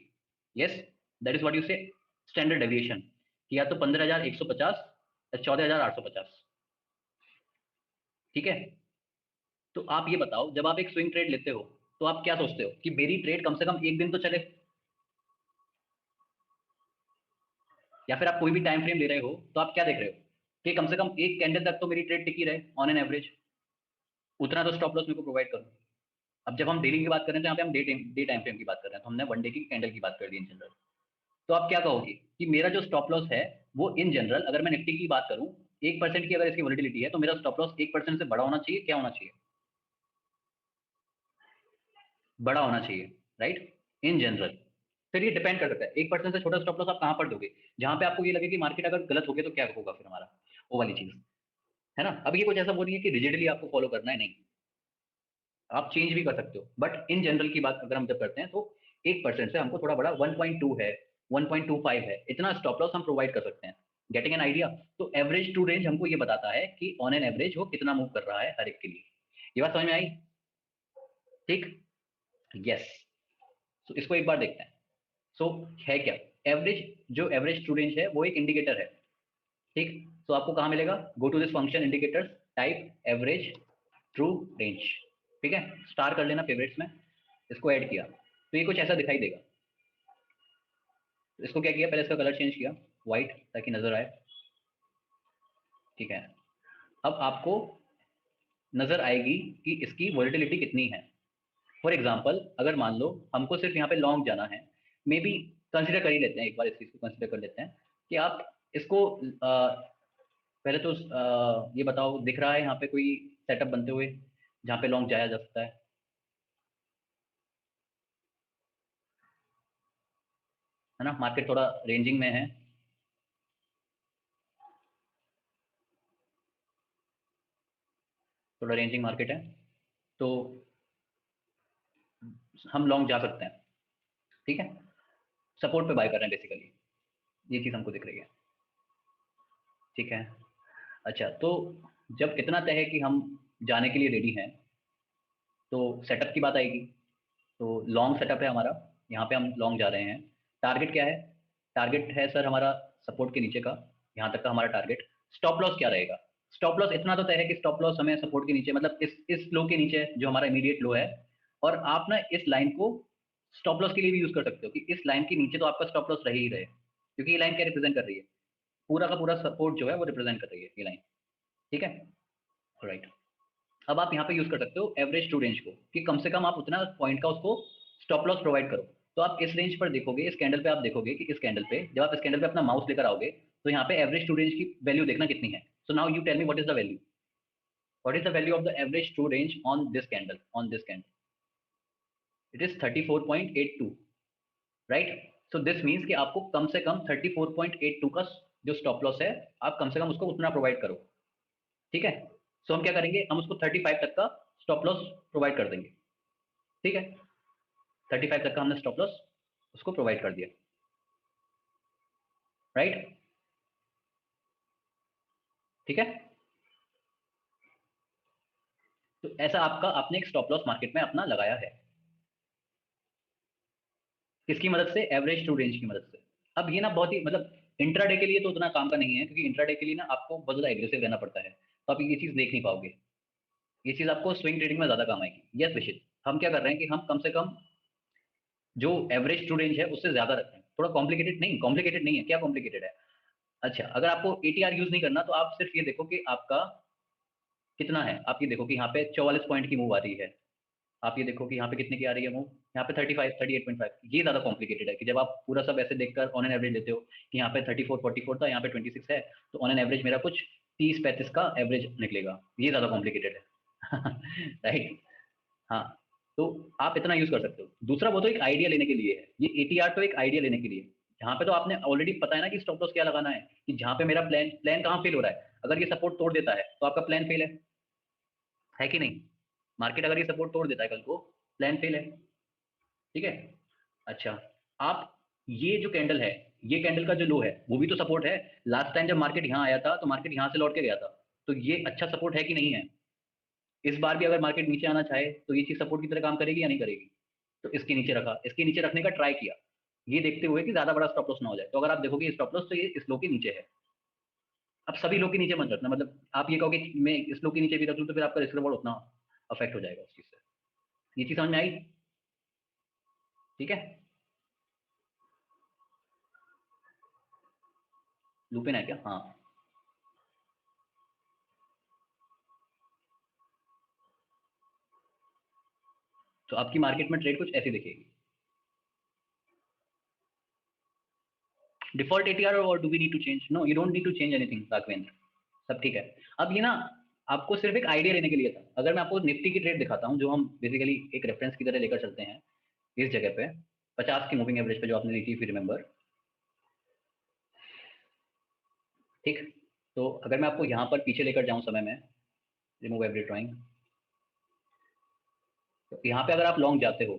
Yes, that is what you से स्टैंडर्ड डेविएशन, कि या तो 15,150 या 14,850। ठीक है, तो आप ये बताओ जब आप एक स्विंग ट्रेड लेते हो तो आप क्या सोचते हो कि मेरी ट्रेड कम से कम एक दिन तो चले? या फिर आप कोई भी टाइम फ्रेम ले रहे हो तो आप क्या देख रहे हो कि कम से कम एक कैंडल तक तो मेरी ट्रेड टिकी रहे ऑन एन एवरेज, उतना तो स्टॉप लॉस मेरे को प्रोवाइड करो। अब जब हम डेली की बात कर रहे हैं तो यहाँ पे हम डे टाइम फ्रेम की बात कर रहे हैं, तो हमने वन डे की कैंडल की बात कर दी इन जनरल। तो आप क्या कहोगे कि मेरा जो स्टॉप लॉस है वो इन जनरल, अगर मैं निफ्टी की बात करूं, 1% की अगर इसकी वोलेटिलिटी है तो मेरा स्टॉप लॉस 1% से बड़ा होना चाहिए, क्या होना चाहिए? बड़ा होना चाहिए, राइट, इन जनरल। फिर ये डिपेंड कर सकता है 1% से छोटा स्टॉप लॉस आप कहाँ पर दोगे, जहां पे आपको ये लगे कि मार्केट अगर गलत हो गया तो क्या होगा फिर हमारा, वो वाली चीज है ना। अब ये कुछ ऐसा वो नहीं है कि रिजिडली आपको फॉलो करना है, नहीं, आप चेंज भी कर सकते हो, बट इन जनरल की बात अगर हम जब करते हैं तो 1% से हमको थोड़ा बड़ा 1.2 है, 1.25 है, इतना स्टॉप लॉस हम प्रोवाइड कर सकते हैं। Getting an idea. तो एवरेज टू रेंज हमको ये बताता है कि ऑन एन एवरेज वो कितना मूव कर रहा है हर एक के लिए। ये बात समझ में आई? ठीक। यस। तो इसको एक बार देखते हैं। सो है क्या एवरेज? जो एवरेज टू रेंज है वो एक इंडिकेटर है, ठीक। तो आपको कहाँ मिलेगा? Go to this function indicators, type average true range, ठीक है, स्टार कर लेना फेवरेट्स में, इसको ऐड किया तो ये कुछ ऐसा दिखाई देगा। तो इसको क्या किया, पहले इसका कलर चेंज किया व्हाइट ताकि नजर आए, ठीक है। अब आपको नजर आएगी कि इसकी वोलेटिलिटी कितनी है। फॉर एग्जाम्पल अगर मान लो हमको सिर्फ यहाँ पे लॉन्ग जाना है, मे बी कंसिडर कर ही लेते हैं, एक बार इस चीज को कंसिडर कर लेते हैं कि आप इसको पहले तो ये बताओ दिख रहा है यहाँ पे कोई सेटअप बनते हुए जहाँ पे लॉन्ग जाया जा सकता है? है ना, मार्केट थोड़ा रेंजिंग में है, थोड़ा रेंजिंग मार्केट है, तो हम लॉन्ग जा सकते हैं, ठीक है। सपोर्ट पे बाय कर रहे हैं बेसिकली, ये चीज़ हमको दिख रही है, ठीक है। अच्छा, तो जब इतना तय है कि हम जाने के लिए रेडी हैं तो सेटअप की बात आएगी। तो लॉन्ग सेटअप है हमारा, यहाँ पे हम लॉन्ग जा रहे हैं। टारगेट क्या है? टारगेट है सर हमारा सपोर्ट के नीचे का, यहाँ तक का हमारा टारगेट। स्टॉप लॉस क्या रहेगा? स्टॉप लॉस इतना तो तय है कि स्टॉप लॉस हमें सपोर्ट के नीचे, मतलब इस लो के नीचे जो हमारा इमीडिएट लो है। और आप ना इस लाइन को स्टॉप लॉस के लिए भी यूज कर सकते हो कि इस लाइन के नीचे तो आपका स्टॉप लॉस रह ही रहे, क्योंकि ये लाइन क्या रिप्रेजेंट कर रही है? पूरा का पूरा सपोर्ट जो है वो रिप्रेजेंट कर रही है ये लाइन, ठीक है, राइट। अब आप यहाँ पे यूज कर सकते हो एवरेज टू रेंज को, कि कम से कम आप उतना पॉइंट का उसको स्टॉप लॉस प्रोवाइड करो। तो आप इस रेंज पर देखोगे, इस कैंडल पे आप देखोगे कि इस कैंडल पे जब आप इस कैंडल पे अपना माउस लेकर आओगे तो यहाँ पे एवरेज टू रेंज की वैल्यू देखना कितनी है। So now you tell me what is the value, what is the value of the average true range on this candle, on this candle? It is 34.82, right. So this means कि आपको कम से कम 34.82 का जो stop loss है, आप कम से कम उसको उतना प्रोवाइड करो, ठीक है। सो हम क्या करेंगे, हम उसको 35 तक का स्टॉप लॉस प्रोवाइड कर देंगे, ठीक है। 35 तक का हमने स्टॉप लॉस उसको प्रोवाइड कर दिया, राइट, ठीक है। तो ऐसा आपका आपने एक स्टॉप लॉस मार्केट में अपना लगाया है, किसकी मदद से? एवरेज टू रेंज की मदद से। अब ये ना बहुत ही मतलब इंट्राडे के लिए तो उतना काम का नहीं है, क्योंकि इंट्राडे के लिए ना आपको बहुत ज्यादा एग्रेसिव रहना पड़ता है, तो आप ये चीज देख नहीं पाओगे। ये चीज आपको स्विंग ट्रेडिंग में ज्यादा काम आएगी। यस विशित, हम क्या कर रहे हैं कि हम कम से कम जो एवरेज टू रेंज है उससे ज्यादा रख रहे हैं, थोड़ा कॉम्प्लिकेटेड नहीं, कॉम्प्लिकेटेड नहीं है, क्या कॉम्प्लिकेटेड है? अच्छा, अगर आपको एटीआर यूज नहीं करना तो आप सिर्फ ये देखो कि आपका कितना है। आप ये देखो कि यहाँ पे 44 पॉइंट की मूव आ रही है, आप ये देखो कि यहाँ पे कितने की आ रही है मूव, यहाँ पे 35 38.5। ये ज्यादा कॉम्प्लिकेटेड है कि जब आप पूरा सब ऐसे देखकर ऑन एन एवरेज लेते हो कि यहाँ पे 34 44 था, यहाँ पे 26 है, तो ऑन एन एवरेज मेरा कुछ 30 35 का एवरेज निकलेगा, ये ज्यादा कॉम्प्लिकेटेड है। राइट। हाँ, तो आप इतना यूज कर सकते हो। दूसरा वो तो एक आइडिया लेने के लिए है, ये एटीआर तो एक आइडिया लेने के लिए। जहाँ पे तो आपने ऑलरेडी पता है ना कि स्टॉप लॉस क्या लगाना है, कि जहाँ पे मेरा प्लान प्लान कहाँ फेल हो रहा है, अगर ये सपोर्ट तोड़ देता है तो आपका प्लान फेल है कि नहीं? मार्केट अगर ये सपोर्ट तोड़ देता है कल को, प्लान फेल है, ठीक है। अच्छा, आप ये जो कैंडल है, ये कैंडल का जो लो है वो भी तो सपोर्ट है। लास्ट टाइम जब मार्केट यहाँ आया था तो मार्केट यहाँ से लौट के गया था, तो ये अच्छा सपोर्ट है कि नहीं है? इस बार भी अगर मार्केट नीचे आना चाहे तो ये चीज सपोर्ट की तरह काम करेगी या नहीं करेगी? तो इसके नीचे रखा, इसके नीचे रखने का ट्राई किया, ये देखते हुए कि ज्यादा बड़ा स्टॉप लॉस ना हो जाए। तो अगर आप देखोगे स्टॉप लॉस तो ये इस लो के नीचे है। अब सभी लो के नीचे मत रखना, मतलब आप ये कहोगे कि मैं इस लो के नीचे भी रख लूँ तो फिर आपका रिस्क रिवॉर्ड उतना अफेक्ट हो जाएगा उस चीज से। ये चीज समझ में आई? ठीक है। लुपिन है क्या? हाँ, तो आपकी मार्केट में ट्रेड कुछ ऐसी दिखेगी। डिफॉल्ट एटीआर और do we need to change? No, you don't need to change anything Raghavendra, सब ठीक है। अब ये ना आपको सिर्फ एक आइडिया लेने के लिए था। अगर मैं आपको निफ्टी की ट्रेड दिखाता हूँ जो हम बेसिकली एक रेफरेंस की तरह लेकर चलते हैं इस जगह पे 50 की मूविंग एवरेज पे जो आपने ली थी, रिमेंबर, ठीक। तो अगर मैं आपको यहाँ पर पीछे लेकर जाऊँ समय में, रिमूव एवरी ड्राइंग, तो यहाँ पे अगर आप लॉन्ग जाते हो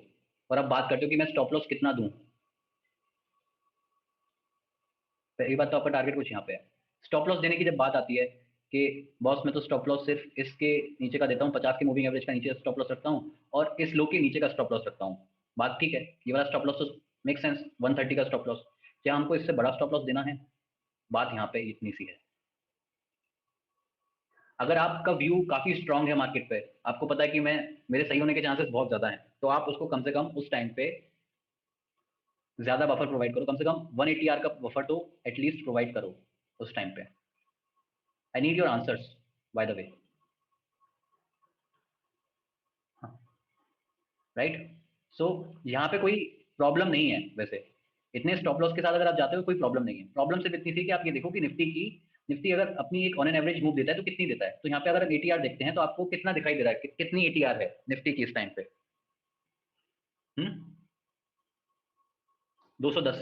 और आप बात करते हो कि मैं स्टॉप लॉस कितना दूं, पहली बात तो आपका टारगेट कुछ यहाँ पे है। स्टॉप लॉस देने की जब बात आती है कि बॉस मैं तो स्टॉप लॉस सिर्फ इसके नीचे का देता हूँ, 50 की मूविंग एवरेज का नीचे स्टॉप लॉस रखता हूँ और इस लो के नीचे का स्टॉप लॉस रखता हूँ, बात ठीक है, ये वाला स्टॉप लॉस तो मेक सेंस, 130 का स्टॉप लॉस। क्या हमको इससे बड़ा स्टॉप लॉस देना है? बात यहाँ पे इतनी सी है। अगर आपका व्यू काफी स्ट्रांग है मार्केट पे, आपको पता है कि मैं मेरे सही होने के चांसेस बहुत ज्यादा हैं, तो आप उसको कम से कम उस टाइम पे ज्यादा बफर प्रोवाइड करो, कम से कम 180 आर का बफर तो एटलीस्ट प्रोवाइड करो उस टाइम पे। I need your answers by the way. Right, so यहाँ पे कोई प्रॉब्लम नहीं है वैसे, इतने स्टॉप लॉस के साथ अगर आप जाते हो कोई प्रॉब्लम नहीं है। प्रॉब्लम सिर्फ इतनी थी कि आप ये देखो कि निफ्टी अगर अपनी एक ऑन एन एवरेज मूव देता है तो कितनी देता है। तो यहाँ पे अगर हम एटीआर देखते हैं तो आपको कितना दिखाई दे रहा है कितनी एटीआर है निफ्टी की इस टाइम पे? 210,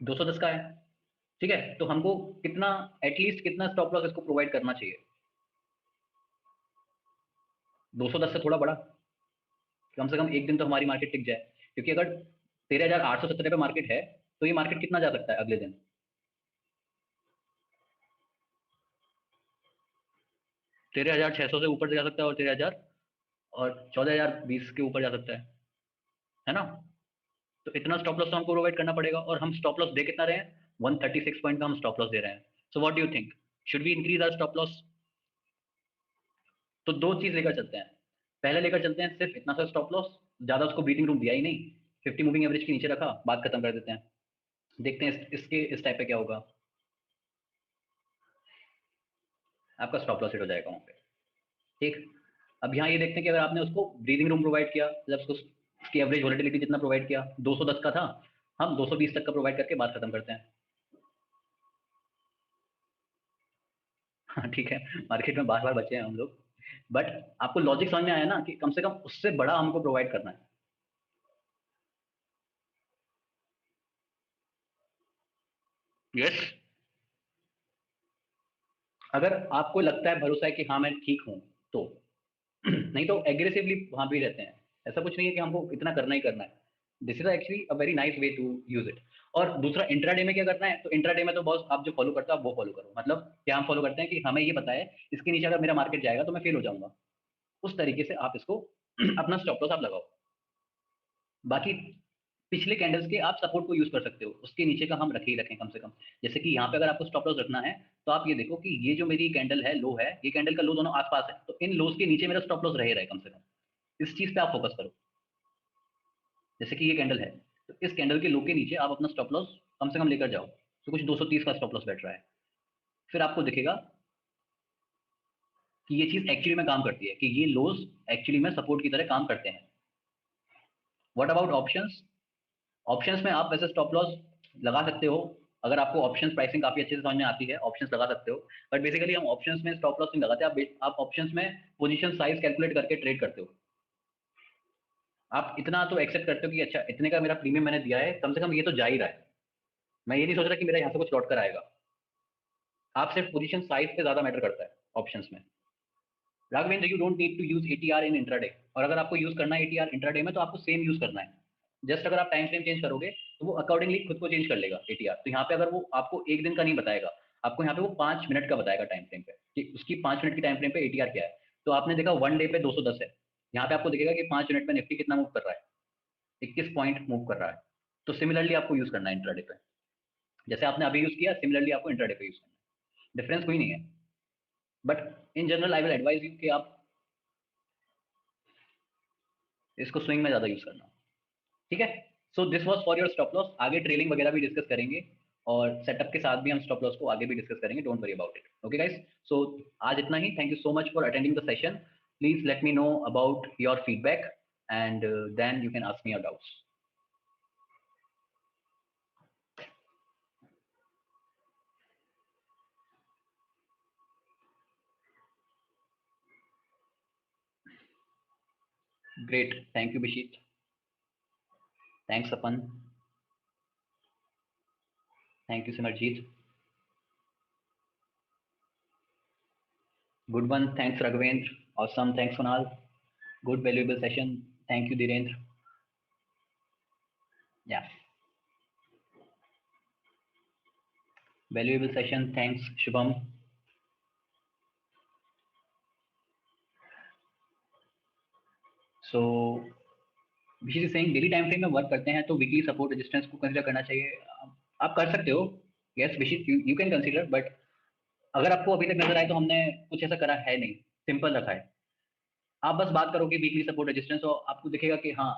210 का है, ठीक है। तो हमको कितना, एटलीस्ट कितना स्टॉप लॉस इसको प्रोवाइड करना चाहिए? 210 से थोड़ा बड़ा, कम से कम एक दिन तो हमारी मार्केट टिक जाए। क्योंकि अगर 13,817 पे मार्केट है तो ये मार्केट कितना जा सकता है अगले दिन? 13,600 से ऊपर जा सकता है और 13,000 और 14,020 के ऊपर जा सकता है ना? तो इतना स्टॉप लॉस तो हमको प्रोवाइड करना पड़ेगा और हम स्टॉप लॉस दे कितना रहे हैं? 136 पॉइंट का हम स्टॉप लॉस दे रहे हैं। So what do you think, should we increase our stop loss? तो दो चीज लेकर चलते हैं। पहले लेकर चलते हैं सिर्फ इतना सा स्टॉप लॉस, ज्यादा उसको बीटिंग रूम दिया ही नहीं, 50 मूविंग एवरेज के नीचे रखा, बात खत्म कर देते हैं। देखते हैं इसके इस टाइप पे क्या होगा। आपका स्टॉप लॉस हिट हो जाएगा वहां पे, ठीक। अब यहाँ ये देखते हैं कि अगर आपने उसको ब्रीदिंग रूम प्रोवाइड किया, मतलब उसकी एवरेज वॉलेटिलिटी जितना प्रोवाइड किया 210 का था, हम 220 तक का प्रोवाइड करके बात खत्म करते हैं। हाँ ठीक है, मार्केट में बार बार बचे हैं हम लोग, बट आपको लॉजिक समझ में आया ना कि कम से कम उससे बड़ा हमको प्रोवाइड करना है। यस, अगर आपको लगता है, भरोसा है कि हाँ मैं ठीक हूं तो नहीं तो एग्रेसिवली वहां भी रहते हैं। ऐसा कुछ नहीं है कि हमको इतना करना ही करना है। This is actually a very nice way to use it. और दूसरा, इंट्राडे में क्या करना है? तो इंट्राडे में तो बॉस आप जो फॉलो करते हो आप वो फॉलो करो। मतलब क्या हम फॉलो करते हैं कि हमें ये पता है इसके नीचे अगर मेरा मार्केट जाएगा तो मैं फेल हो जाऊंगा, उस तरीके से आप इसको अपना स्टॉप लॉस आप लगाओ। बाकी पिछले कैंडल्स के आप सपोर्ट को यूज कर सकते हो, उसके नीचे का हम रखे ही रखें कम से कम। जैसे कि यहाँ पे अगर आपको स्टॉप लॉस रखना है तो आप ये देखो कि ये जो मेरी कैंडल है, लो है, ये कैंडल का लो दोनों आसपास है, तो इन लोज के नीचे मेरा स्टॉप लॉस रहे कम से कम। इस चीज पे आप फोकस करो। जैसे कि ये कैंडल है, तो इस कैंडल के लो के नीचे आप अपना स्टॉप लॉस कम से कम लेकर जाओ। तो कुछ 230 का स्टॉप लॉस बैठ रहा है, फिर आपको दिखेगा कि ये चीज एक्चुअली में काम करती है, कि ये लोज एक्चुअली में सपोर्ट की तरह काम करते हैं। What about options? ऑप्शंस में आप वैसे स्टॉप लॉस लगा सकते हो, अगर आपको ऑप्शंस प्राइसिंग काफी अच्छे से समझ में आती है, ऑप्शंस लगा सकते हो। बट बेसिकली हम ऑप्शंस में स्टॉप लॉस नहीं लगाते। आप ऑप्शंस में पोजीशन साइज कैलकुलेट करके ट्रेड करते हो। आप इतना तो एक्सेप्ट करते हो कि अच्छा इतने का मेरा प्रीमियम मैंने दिया है, कम से कम ये तो जा ही रहा है, मैं ये नहीं सोच रहा कि मेरा यहाँ से कुछ लौट कर आएगा। आप सिर्फ पोजीशन साइज पे ज्यादा मैटर करता है ऑप्शंस में। Raghavendra, you don't need to use ATR in intraday. और अगर आपको यूज करना है एटीआर इंट्राडे में तो आपको सेम यूज करना है। जस्ट अगर आप टाइम फ्रेम चेंज करोगे तो वो अकॉर्डिंगली खुद को चेंज कर लेगा एटीआर। तो यहाँ पे अगर वो आपको एक दिन का नहीं बताएगा, आपको यहाँ पे वो 5 मिनट का बताएगा टाइम फ्रेम पे कि उसकी 5 मिनट की टाइम फ्रेम पे एटीआर क्या है। तो आपने देखा वन डे पे 210 है, यहाँ पे आपको दिखेगा कि 5 मिनट में निफ्टी कितना मूव कर रहा है, 21 पॉइंट मूव कर रहा है। तो सिमिलरली आपको यूज करना है इंट्राडे पे, जैसे आपने अभी यूज किया सिमिलरली आपको इंट्राडे पे यूज करना है। डिफरेंस कोई नहीं है, but in general I will advise you कि आप इसको स्विंग में ज्यादा यूज करना, ठीक है। So this was for your stop loss. आगे ट्रेलिंग वगैरह भी डिस्कस करेंगे और सेटअप के साथ भी हम स्टॉप लॉस को आगे भी डिस्कस करेंगे, don't worry about it. Okay guys, so आज इतना ही। Thank you so much for attending the session. Please let me know about your feedback and then you can ask me your doubts. Great, thank you Bishit, thanks Apan, thank you Simarjeet, good one, thanks Raghavendra, awesome, thanks Kunal, good valuable session, thank you Dhirendra, yeah valuable session, thanks Shubham. So which is saying daily time frame में work करते हैं तो weekly support resistance को consider करना चाहिए। आप कर सकते हो, yes Vishit, you can consider, but अगर आपको अभी तक नजर आए तो हमने कुछ ऐसा करा है नहीं, सिंपल रखा है। आप बस बात करोगे वीकली सपोर्ट रेजिस्टेंस और आपको दिखेगा कि हाँ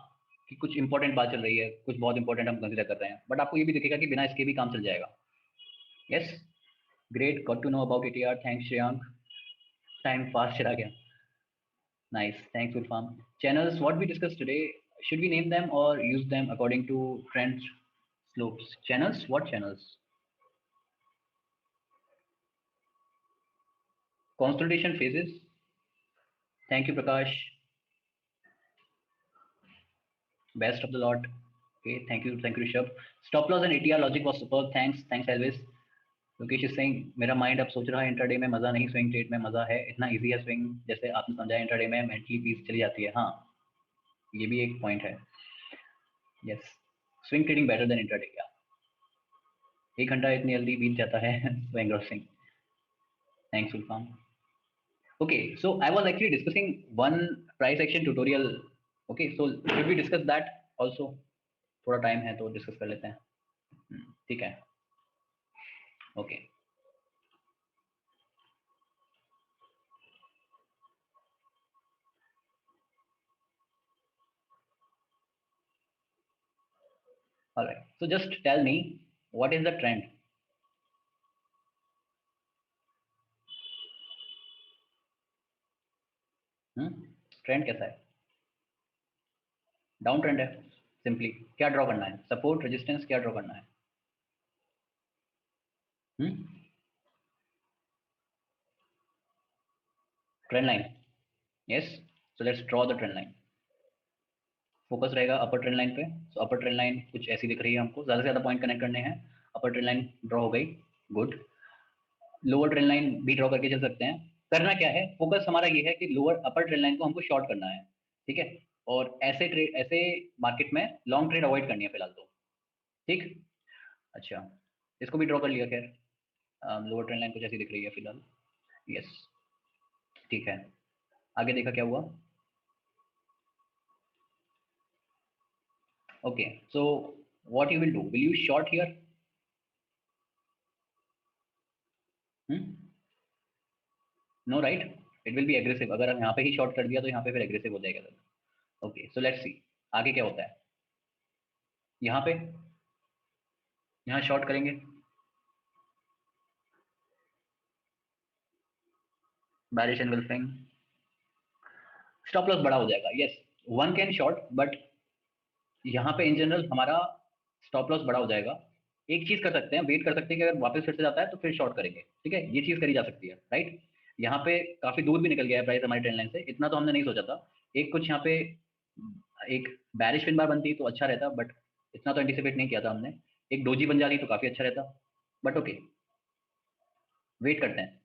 कि कुछ इंपॉर्टेंट बात चल रही है, कुछ बहुत इंपॉर्टेंट हम कंसीडर कर रहे हैं, बट आपको ये भी दिखेगा कि बिना इसके भी काम चल जाएगा। Yes, great, got to know about it यार, थैंक्स श्रेयांक, टाइम फास्ट चला गया। Nice, thanks Gulfam. Channels, what we discussed today, should we name them or use them according to trend slopes? Channels, what channels? Consolidation phases. Thank you, Prakash. Best of the lot. Okay, thank you, Rishabh. Stop loss and ATR logic was superb. Thanks Elvis. Lokesh is saying मेरा mind अब सोच रहा है intraday में मजा नहीं, swing trade में मजा है, इतना इजी है स्विंग, जैसे आपने समझा इंट्राडे में मेंटली पीस चली जाती है। हाँ, ये भी एक पॉइंट है। Yes, swing trading better than intraday. क्या 1 घंटा इतनी जल्दी बीत जाता है swing grossing. Thanks Gulfam. Okay, so I was actually discussing one price action tutorial. Okay, so should we discuss that also? थोड़ा टाइम है तो डिस्कस कर लेते हैं, ठीक है। Okay, alright, so just tell me what is the trend? Trend कैसा है? डाउन ट्रेंड है। सिंपली क्या ड्रॉ करना है? सपोर्ट रेजिस्टेंस, क्या ड्रॉ करना है? Trend line, yes, so let's draw the trend line. Focus रहेगा अपर ट्रेंड लाइन पे। सो अपर ट्रेंड लाइन कुछ ऐसी दिख रही है हमको, ज्यादा से ज्यादा पॉइंट कनेक्ट करने हैं। अपर ट्रेंड लाइन ड्रॉ हो गई, गुड। लोअर ट्रेंड लाइन भी ड्रॉ करके चल सकते हैं। करना क्या है, फोकस हमारा ये है कि लोअर अपर ट्रेंड लाइन को हमको शॉर्ट करना है, ठीक है। और ऐसे ट्रेड, ऐसे मार्केट में लॉन्ग ट्रेड अवॉइड करनी है फिलहाल तो, ठीक। अच्छा, इसको भी ड्रॉ कर लिया। खैर लोअर ट्रेंड लाइन कुछ ऐसी दिख रही है फिलहाल, यस, ठीक है। आगे देखा क्या हुआ? Okay, so what you will do, will you short here? No right, it will be aggressive. अगर हम यहाँ पे ही शॉर्ट कर दिया तो यहाँ पे फिर एग्रेसिव हो जाएगा। ओके, सो लेट्स सी आगे क्या होता है। यहाँ पे, यहाँ शॉर्ट करेंगे, बैरिश एनगल्फिंग, स्टॉप लॉस बड़ा हो जाएगा। Yes, one can short, but यहाँ पे इन जनरल हमारा स्टॉप लॉस बड़ा हो जाएगा। एक चीज कर सकते हैं, वेट कर सकते हैं कि अगर वापस फिर से जाता है तो फिर शॉर्ट करेंगे, ठीक है, ये चीज करी जा सकती है, राइट। यहाँ पे काफी दूर भी निकल गया है प्राइस हमारी ट्रेंड लाइन से, इतना तो हमने नहीं सोचा था। एक कुछ यहाँ पे एक बैरिश पिन बार बनती तो अच्छा रहता, बट इतना तो एंटिसिपेट नहीं किया था हमने। एक डोजी बन जाती तो काफी अच्छा रहता, बट ओके, वेट करते हैं।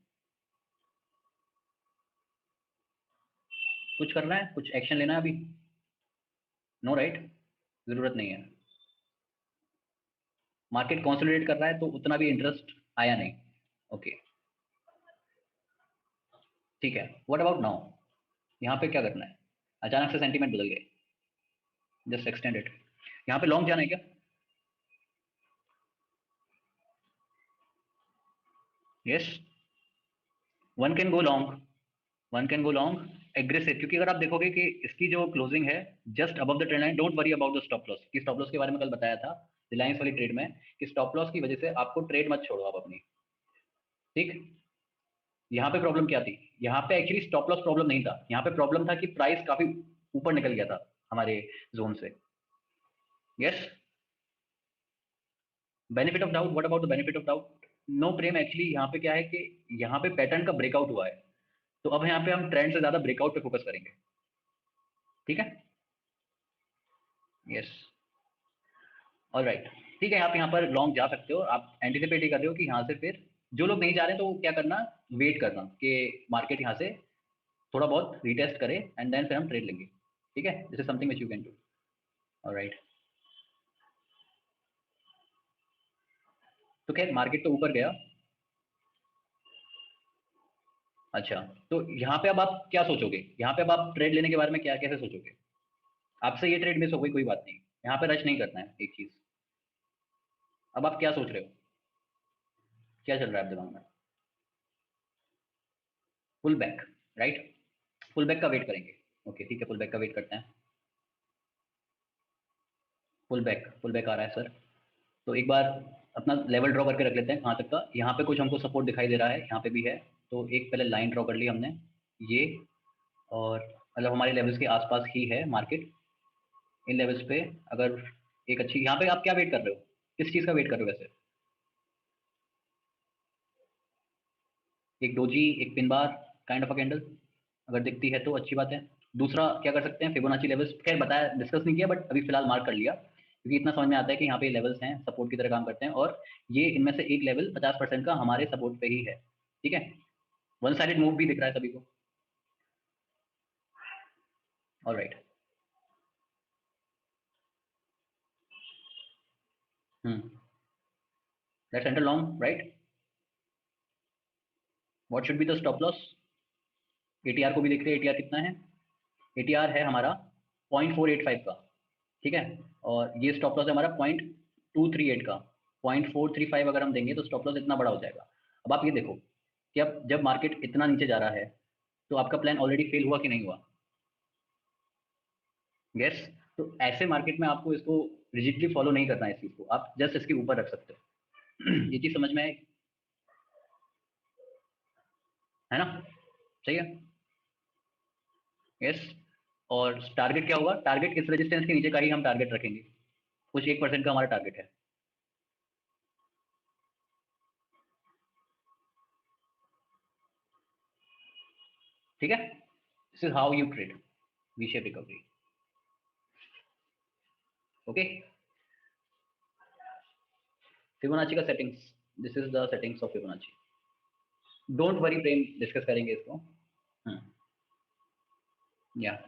कुछ करना है, कुछ एक्शन लेना है अभी? नो राइट, जरूरत नहीं है। मार्केट कंसोलिडेट कर रहा है तो उतना भी इंटरेस्ट आया नहीं। ओके, ठीक है, व्हाट अबाउट नाउ? यहाँ पे क्या करना है? अचानक से सेंटीमेंट बदल गए, जस्ट एक्सटेंड इट। यहाँ पे लॉन्ग जाना है क्या? Yes, one can go long, one can go long. Aggressive, क्योंकि अगर आप देखोगे कि इसकी जो क्लोजिंग है just above the trend line, don't worry about the stop loss. कि स्टॉप लॉस के बारे में कल बताया था रिलायंस वाली ट्रेड में कि स्टॉप लॉस की वजह से आपको ट्रेड मत छोड़ो आप अपनी, ठीक। यहाँ पे प्रॉब्लम क्या थी, यहाँ पे एक्चुअली स्टॉप लॉस प्रॉब्लम नहीं था, यहाँ पे प्रॉब्लम था कि प्राइस काफी ऊपर निकल गया था हमारे जोन से। Yes, benefit of doubt, what about the benefit of doubt? No Prem, actually यहाँ पे क्या है कि यहाँ पे पैटर्न का ब्रेकआउट हुआ है, तो अब यहाँ पे हम ट्रेंड से ज्यादा ब्रेकआउट पे फोकस करेंगे, ठीक है। यस, ऑलराइट, ठीक है। आप यहाँ पर लॉन्ग जा सकते हो, आप एंटिसिपेट ही कर रहे हो कि यहाँ से फिर जो लोग नहीं जा रहे तो क्या करना, वेट करना कि मार्केट यहाँ से थोड़ा बहुत रीटेस्ट करे एंड देन फिर हम ट्रेड लेंगे, ठीक है। This is something which you can do. Alright, तो खैर मार्केट तो ऊपर गया। अच्छा, तो यहाँ पे अब आप क्या सोचोगे, यहाँ पे अब आप ट्रेड लेने के बारे में क्या कैसे सोचोगे? आपसे ये ट्रेड मिस हो गई, कोई बात नहीं, यहाँ पे रश नहीं करना है, एक चीज। अब आप क्या सोच रहे हो, क्या चल रहा है आप दिमाग में? Pull back, right. Pull back का वेट करेंगे, ओके ठीक है, पुल बैक का वेट करते हैं। पुल बैक आ रहा है सर। तो एक बार अपना लेवल ड्रॉ करके रख लेते हैं कहाँ तक का। यहाँ पे कुछ हमको सपोर्ट दिखाई दे रहा है, यहाँ पे भी है, तो एक पहले लाइन ड्रॉ कर ली हमने ये, और मतलब हमारे लेवल्स के आसपास ही है मार्केट। इन लेवल्स पे अगर एक अच्छी, यहाँ पे आप क्या वेट कर रहे हो, किस चीज़ का वेट कर रहे हो वैसे? एक डोजी, एक pin bar kind of a candle अगर दिखती है तो अच्छी बात है। दूसरा क्या कर सकते हैं, फिबोनाची लेवल्स, खैर बताया, डिस्कस नहीं किया, बट अभी फिलहाल मार्क कर लिया, क्योंकि इतना समझ में आता है कि यहाँ पे लेवल्स हैं, सपोर्ट की तरह काम करते हैं, और ये इनमें से एक लेवल 50% का हमारे सपोर्ट पे ही है, ठीक है। वन साइडेड मूव भी दिख रहा है सभी को। All right. Let's enter long, right. What should be the stop loss? ATR को भी देखते हैं, एटीआर कितना है? एटीआर है हमारा 0.485 का, ठीक है। और ये स्टॉप लॉस है हमारा 0.238 का। 0.435 अगर हम देंगे तो स्टॉप लॉस इतना बड़ा हो जाएगा। अब आप ये देखो कि अब जब मार्केट इतना नीचे जा रहा है तो आपका प्लान ऑलरेडी फेल हुआ कि नहीं हुआ? यस। तो ऐसे मार्केट में आपको इसको रिजिडली फॉलो नहीं करना है, इस चीज को आप जस्ट इसके ऊपर रख सकते हो। ये चीज समझ में आए, है ना? सही है। यस। और टारगेट क्या होगा, टारगेट इस रेजिस्टेंस के नीचे का ही हम टारगेट रखेंगे, कुछ 1% का हमारा टारगेट है, ठीक है। This is how you trade V shape recovery, okay. Fibonacci का settings, this is the settings of Fibonacci. Don't worry Prem, discuss करेंगे इसको। या